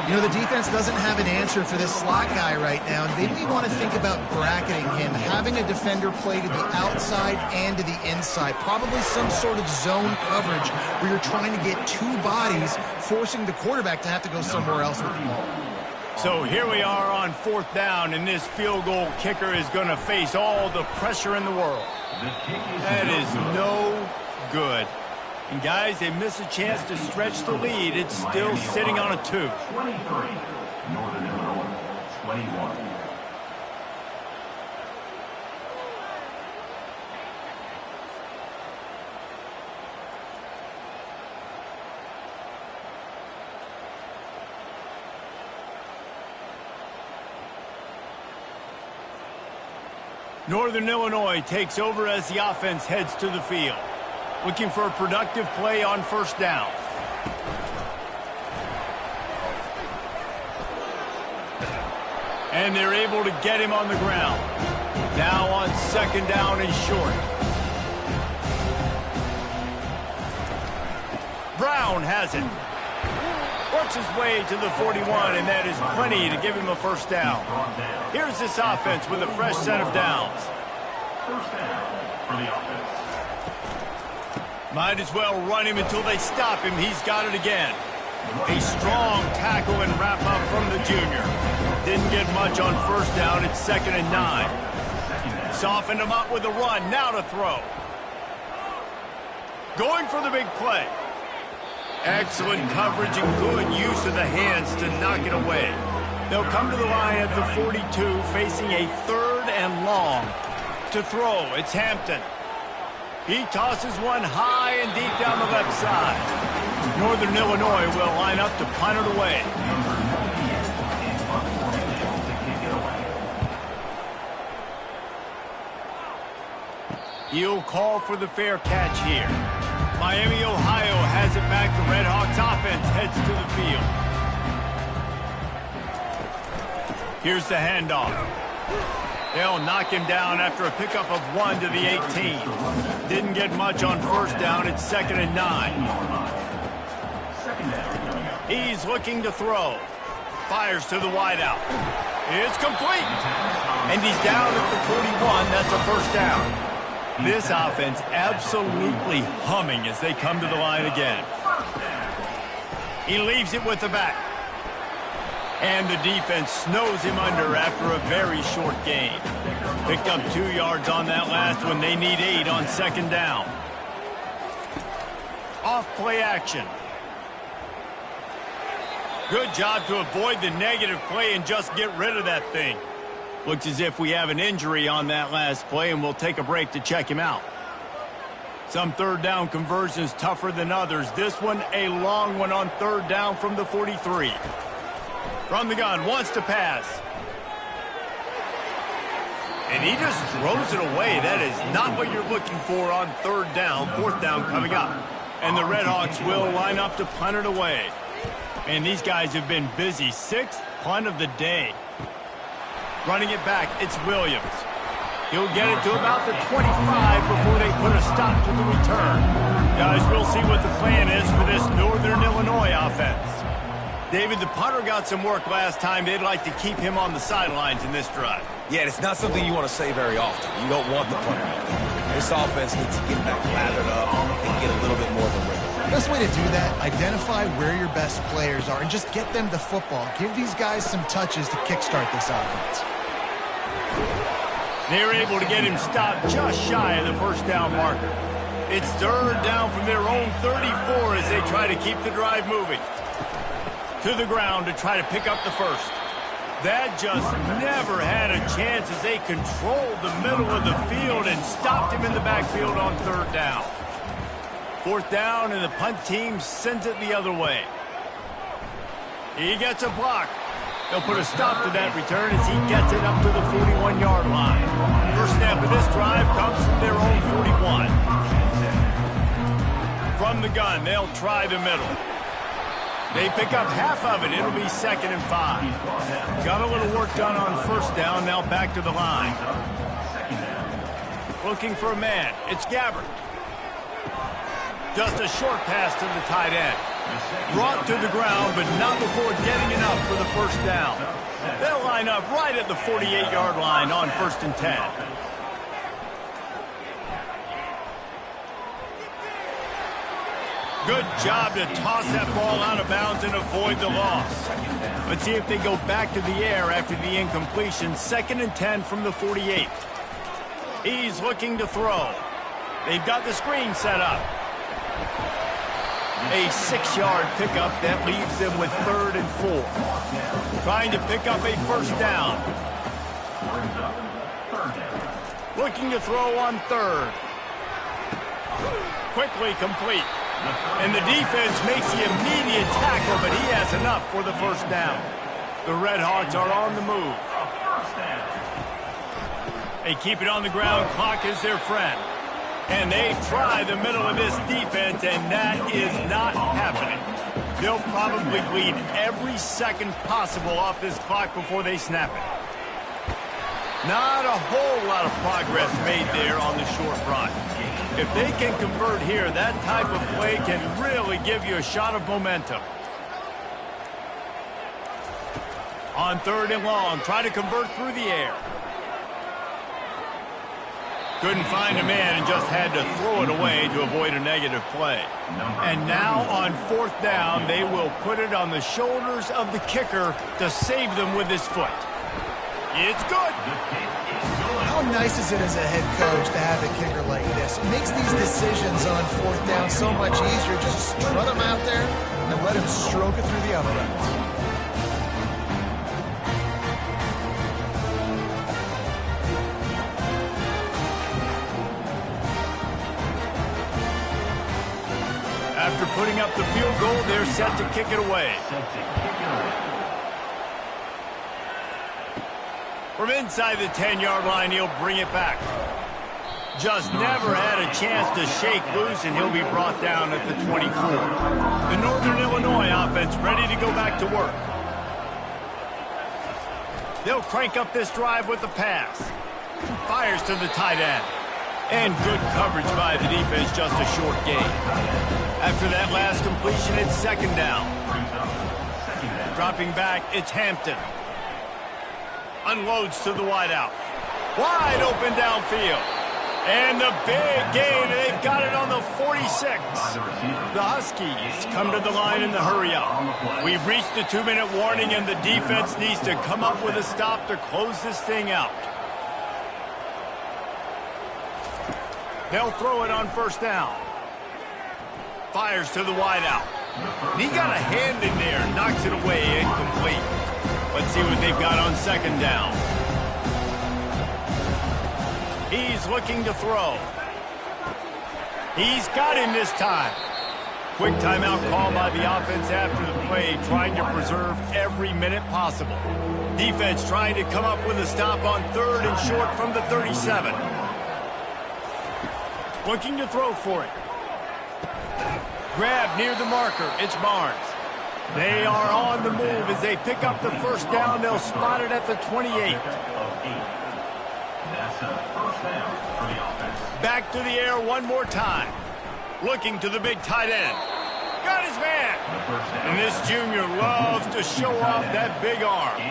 You know, the defense doesn't have an answer for this slot guy right now, and they may want to think about bracketing him, having a defender play to the outside and to the inside, probably some sort of zone coverage where you're trying to get 2 bodies, forcing the quarterback to have to go somewhere else with the ball. So here we are on 4th down, and this field goal kicker is going to face all the pressure in the world. That is no good. And guys, they miss a chance to stretch the lead. It's still sitting on a 2. 23, Northern Illinois, 21. Northern Illinois takes over as the offense heads to the field. Looking for a productive play on first down. And they're able to get him on the ground. Now on 2nd down and short. Brown has it. Works his way to the 41, and that is plenty to give him a first down. Here's this offense with a fresh set of downs. First down for the offense. Might as well run him until they stop him. He's got it again. A strong tackle and wrap up from the junior. Didn't get much on first down. It's 2nd and 9. Softened him up with a run. Now to throw. Going for the big play. Excellent coverage and good use of the hands to knock it away. They'll come to the line at the 42, facing a 3rd and long. To throw, it's Hampton. He tosses one high and deep down the left side. Northern Illinois will line up to punt it away. He'll call for the fair catch here. Miami, Ohio has it back. The Red Hawks offense heads to the field. Here's the handoff. They'll knock him down after a pickup of 1 to the 18. Didn't get much on first down. It's 2nd and 9. He's looking to throw. Fires to the wideout. It's complete. And he's down at the 41. That's a first down. This offense absolutely humming as they come to the line again. He leaves it with the back. And the defense snows him under after a very short gain. Picked up 2 yards on that last one. They need 8 on second down. Off play action. Good job to avoid the negative play and just get rid of that thing. Looks as if we have an injury on that last play, and we'll take a break to check him out. Some third down conversions tougher than others. This one, a long one on third down from the 43. From the gun, wants to pass. And he just throws it away. That is not what you're looking for on third down. Fourth down coming up. And the Redhawks will line up to punt it away. And these guys have been busy. 6th punt of the day. Running it back, it's Williams. He'll get it to about the 25 before they put a stop to the return. Guys, we'll see what the plan is for this Northern Illinois offense. David, the punter got some work last time. They'd like to keep him on the sidelines in this drive. Yeah, it's not something you want to say very often. You don't want the punter out there. This offense needs to get back lathered up and get a little bit more of a rhythm. The best way to do that, identify where your best players are and just get them the football. Give these guys some touches to kickstart this offense. They're able to get him stopped just shy of the first down marker. It's third down from their own 34 as they try to keep the drive moving. To the ground to try to pick up the first. That just never had a chance as they controlled the middle of the field and stopped him in the backfield on third down. Fourth down, and the punt team sends it the other way. He gets a block. They'll put a stop to that return as he gets it up to the 41-yard line. First snap of this drive comes from their own 41. From the gun, they'll try the middle. They pick up half of it. It'll be 2nd and 5. Got a little work done on first down. Now back to the line. Looking for a man. It's Gabbard. Just a short pass to the tight end. Brought to the ground, but not before getting enough for the first down. They'll line up right at the 48-yard line on 1st and 10. Good job to toss that ball out of bounds and avoid the loss. Let's see if they go back to the air after the incompletion. 2nd and 10 from the 48. He's looking to throw. They've got the screen set up. A 6-yard pickup that leaves them with 3rd and 4. Trying to pick up a first down. Looking to throw on third. Quickly complete. And the defense makes the immediate tackle, but he has enough for the first down. The Redhawks are on the move. They keep it on the ground. Clock is their friend. And they try the middle of this defense, and that is not happening. They'll probably bleed every second possible off this clock before they snap it. Not a whole lot of progress made there on the short run. If they can convert here, that type of play can really give you a shot of momentum. On 3rd and long, try to convert through the air. Couldn't find a man and just had to throw it away to avoid a negative play. And now on 4th down, they will put it on the shoulders of the kicker to save them with his foot. It's good. How nice is it as a head coach to have a kicker like this? It makes these decisions on 4th down so much easier. Just strut him out there and let him stroke it through the uprights. After putting up the field goal, they're set to kick it away. From inside the 10-yard line, he'll bring it back. Just never had a chance to shake loose, and he'll be brought down at the 24. The Northern Illinois offense ready to go back to work. They'll crank up this drive with the pass. Fires to the tight end. And good coverage by the defense, just a short gain. After that last completion, it's 2nd down. Dropping back, it's Hampton. Unloads to the wideout. Wide open downfield. And the big gain, they've got it on the 46. The Huskies come to the line in the hurry-up. We've reached the 2-minute warning, and the defense needs to come up with a stop to close this thing out. They'll throw it on first down. Fires to the wideout. He got a hand in there, knocks it away, incomplete. Let's see what they've got on second down. He's looking to throw. He's got him this time. Quick timeout call by the offense after the play, trying to preserve every minute possible. Defense trying to come up with a stop on 3rd and short from the 37. Looking to throw for it. Grab near the marker. It's Barnes. They are on the move as they pick up the first down. They'll spot it at the 28. Back to the air one more time. Looking to the big tight end. Got his man. And this junior loves to show off that big arm.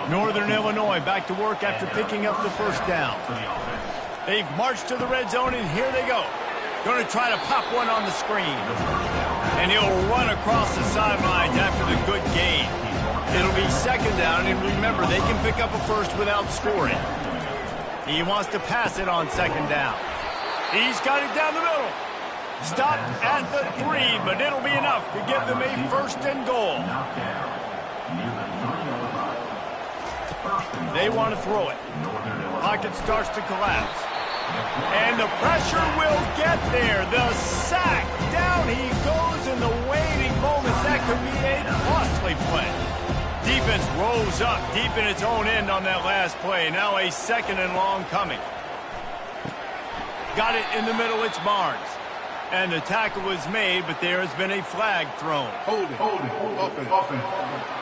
Northern Illinois back to work after picking up the first down. They've marched to the red zone, and here they go. Going to try to pop one on the screen. And he'll run across the sidelines after the good gain. It'll be second down, and remember, they can pick up a first without scoring. He wants to pass it on second down. He's got it down the middle. Stopped at the 3, but it'll be enough to give them a first and goal. They want to throw it. Pocket starts to collapse. And the pressure will get there. The sack. Down he goes in the waning moments. That could be a costly play. Defense rose up deep in its own end on that last play. Now a second and long coming. Got it in the middle. It's Barnes. And the tackle was made, but there has been a flag thrown. Hold it. Offense.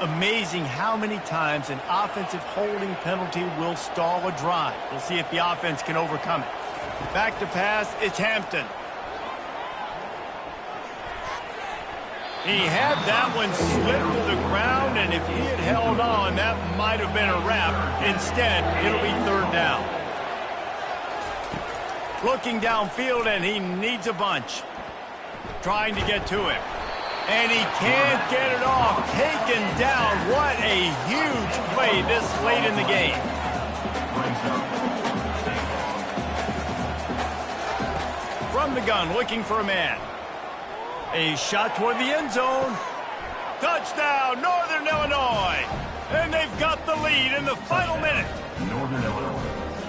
Amazing how many times an offensive holding penalty will stall a drive. We'll see if the offense can overcome it. Back to pass, it's Hampton. He had that one slip to the ground, and if he had held on, that might have been a wrap. Instead, it'll be third down. Looking downfield, and he needs a bunch. Trying to get to it. And he can't get it off. Taken down. What a huge play this late in the game. From the gun, looking for a man. A shot toward the end zone. Touchdown, Northern Illinois. And they've got the lead in the final minute. Northern Illinois.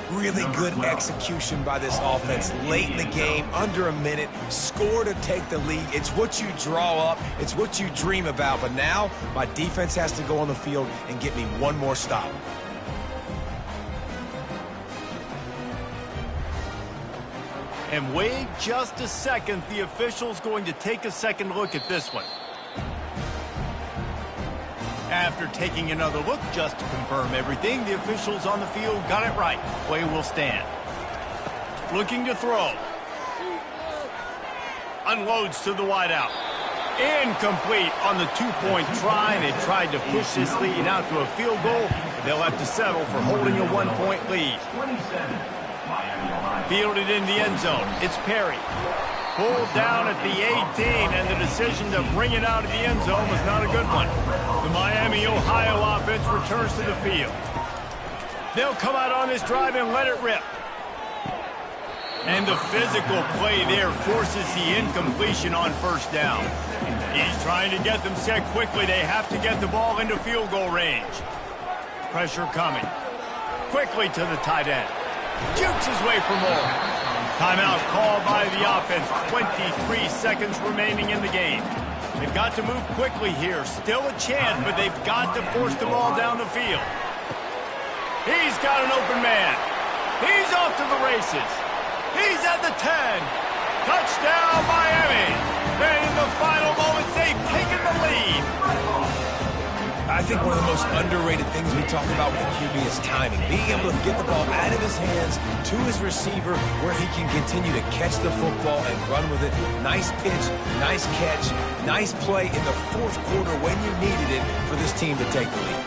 Really good execution by this offense late in the game, under a minute, score to take the lead. It's what you draw up, it's what you dream about, but now my defense has to go on the field and get me one more stop. And wait just a second, the official's going to take a second look at this one. After taking another look just to confirm everything, the officials on the field got it right. Play will stand. Looking to throw. Unloads to the wideout. Incomplete on the two-point try. They tried to push this lead out to a field goal. They'll have to settle for holding a one-point lead. Fielded in the end zone. It's Perry. Pulled down at the 18, and the decision to bring it out of the end zone was not a good one. The Miami, Ohio offense returns to the field. They'll come out on this drive and let it rip. And the physical play there forces the incompletion on first down. He's trying to get them set quickly. They have to get the ball into field goal range. Pressure coming. Quickly to the tight end. Jukes his way for more. Timeout called by the offense. 23 seconds remaining in the game. They've got to move quickly here. Still a chance, but they've got to force the ball down the field. He's got an open man. He's off to the races. He's at the 10. Touchdown, Miami. And in the final moments, they've taken the lead. I think one of the most underrated things we talk about with the QB is timing. Being able to get the ball out of his hands to his receiver where he can continue to catch the football and run with it. Nice pitch, nice catch, nice play in the fourth quarter when you needed it for this team to take the lead.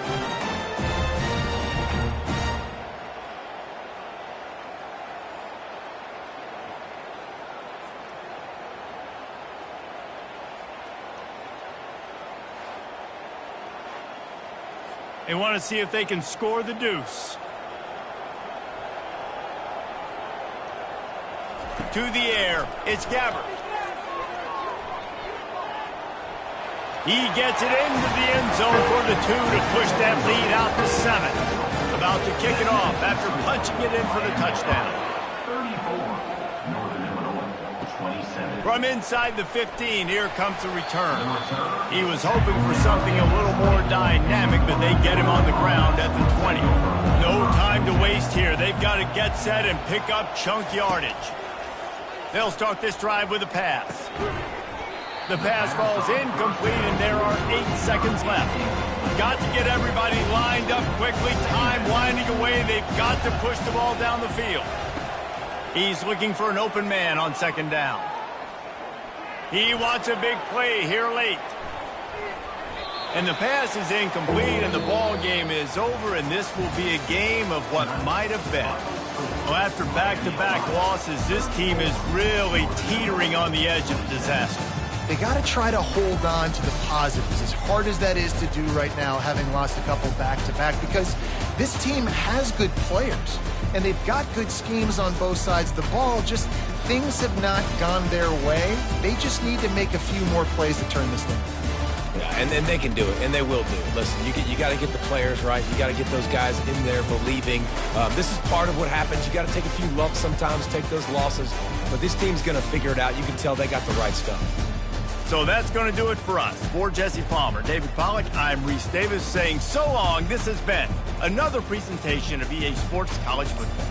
They want to see if they can score the deuce. To the air, it's Gabbert. He gets it into the end zone for the 2 to push that lead out to 7. About to kick it off after punching it in for the touchdown. 34. Northern Illinois, 27. From inside the 15, here comes the return. He was hoping for something a little more dynamic, but they get him on the ground at the 20. No time to waste here. They've got to get set and pick up chunk yardage. They'll start this drive with a pass. The pass falls incomplete, and there are 8 seconds left. Got to get everybody lined up quickly. Time winding away. They've got to push the ball down the field. He's looking for an open man on second down. He wants a big play here late. And the pass is incomplete, and the ball game is over, and this will be a game of what might have been. Well, after back-to-back losses, this team is really teetering on the edge of disaster. They got to try to hold on to the positives, as hard as that is to do right now, having lost a couple back-to-back, because this team has good players, and they've got good schemes on both sides of the ball. Just things have not gone their way. They just need to make a few more plays to turn this thing around. Yeah, and they can do it, and they will do it. Listen, you got to get the players right. You got to get those guys in there believing. This is part of what happens. You got to take a few lumps sometimes, take those losses. But this team's going to figure it out. You can tell they got the right stuff. So that's going to do it for us. For Jesse Palmer, David Pollack, I'm Reese Davis saying so long. This has been another presentation of EA Sports College Football.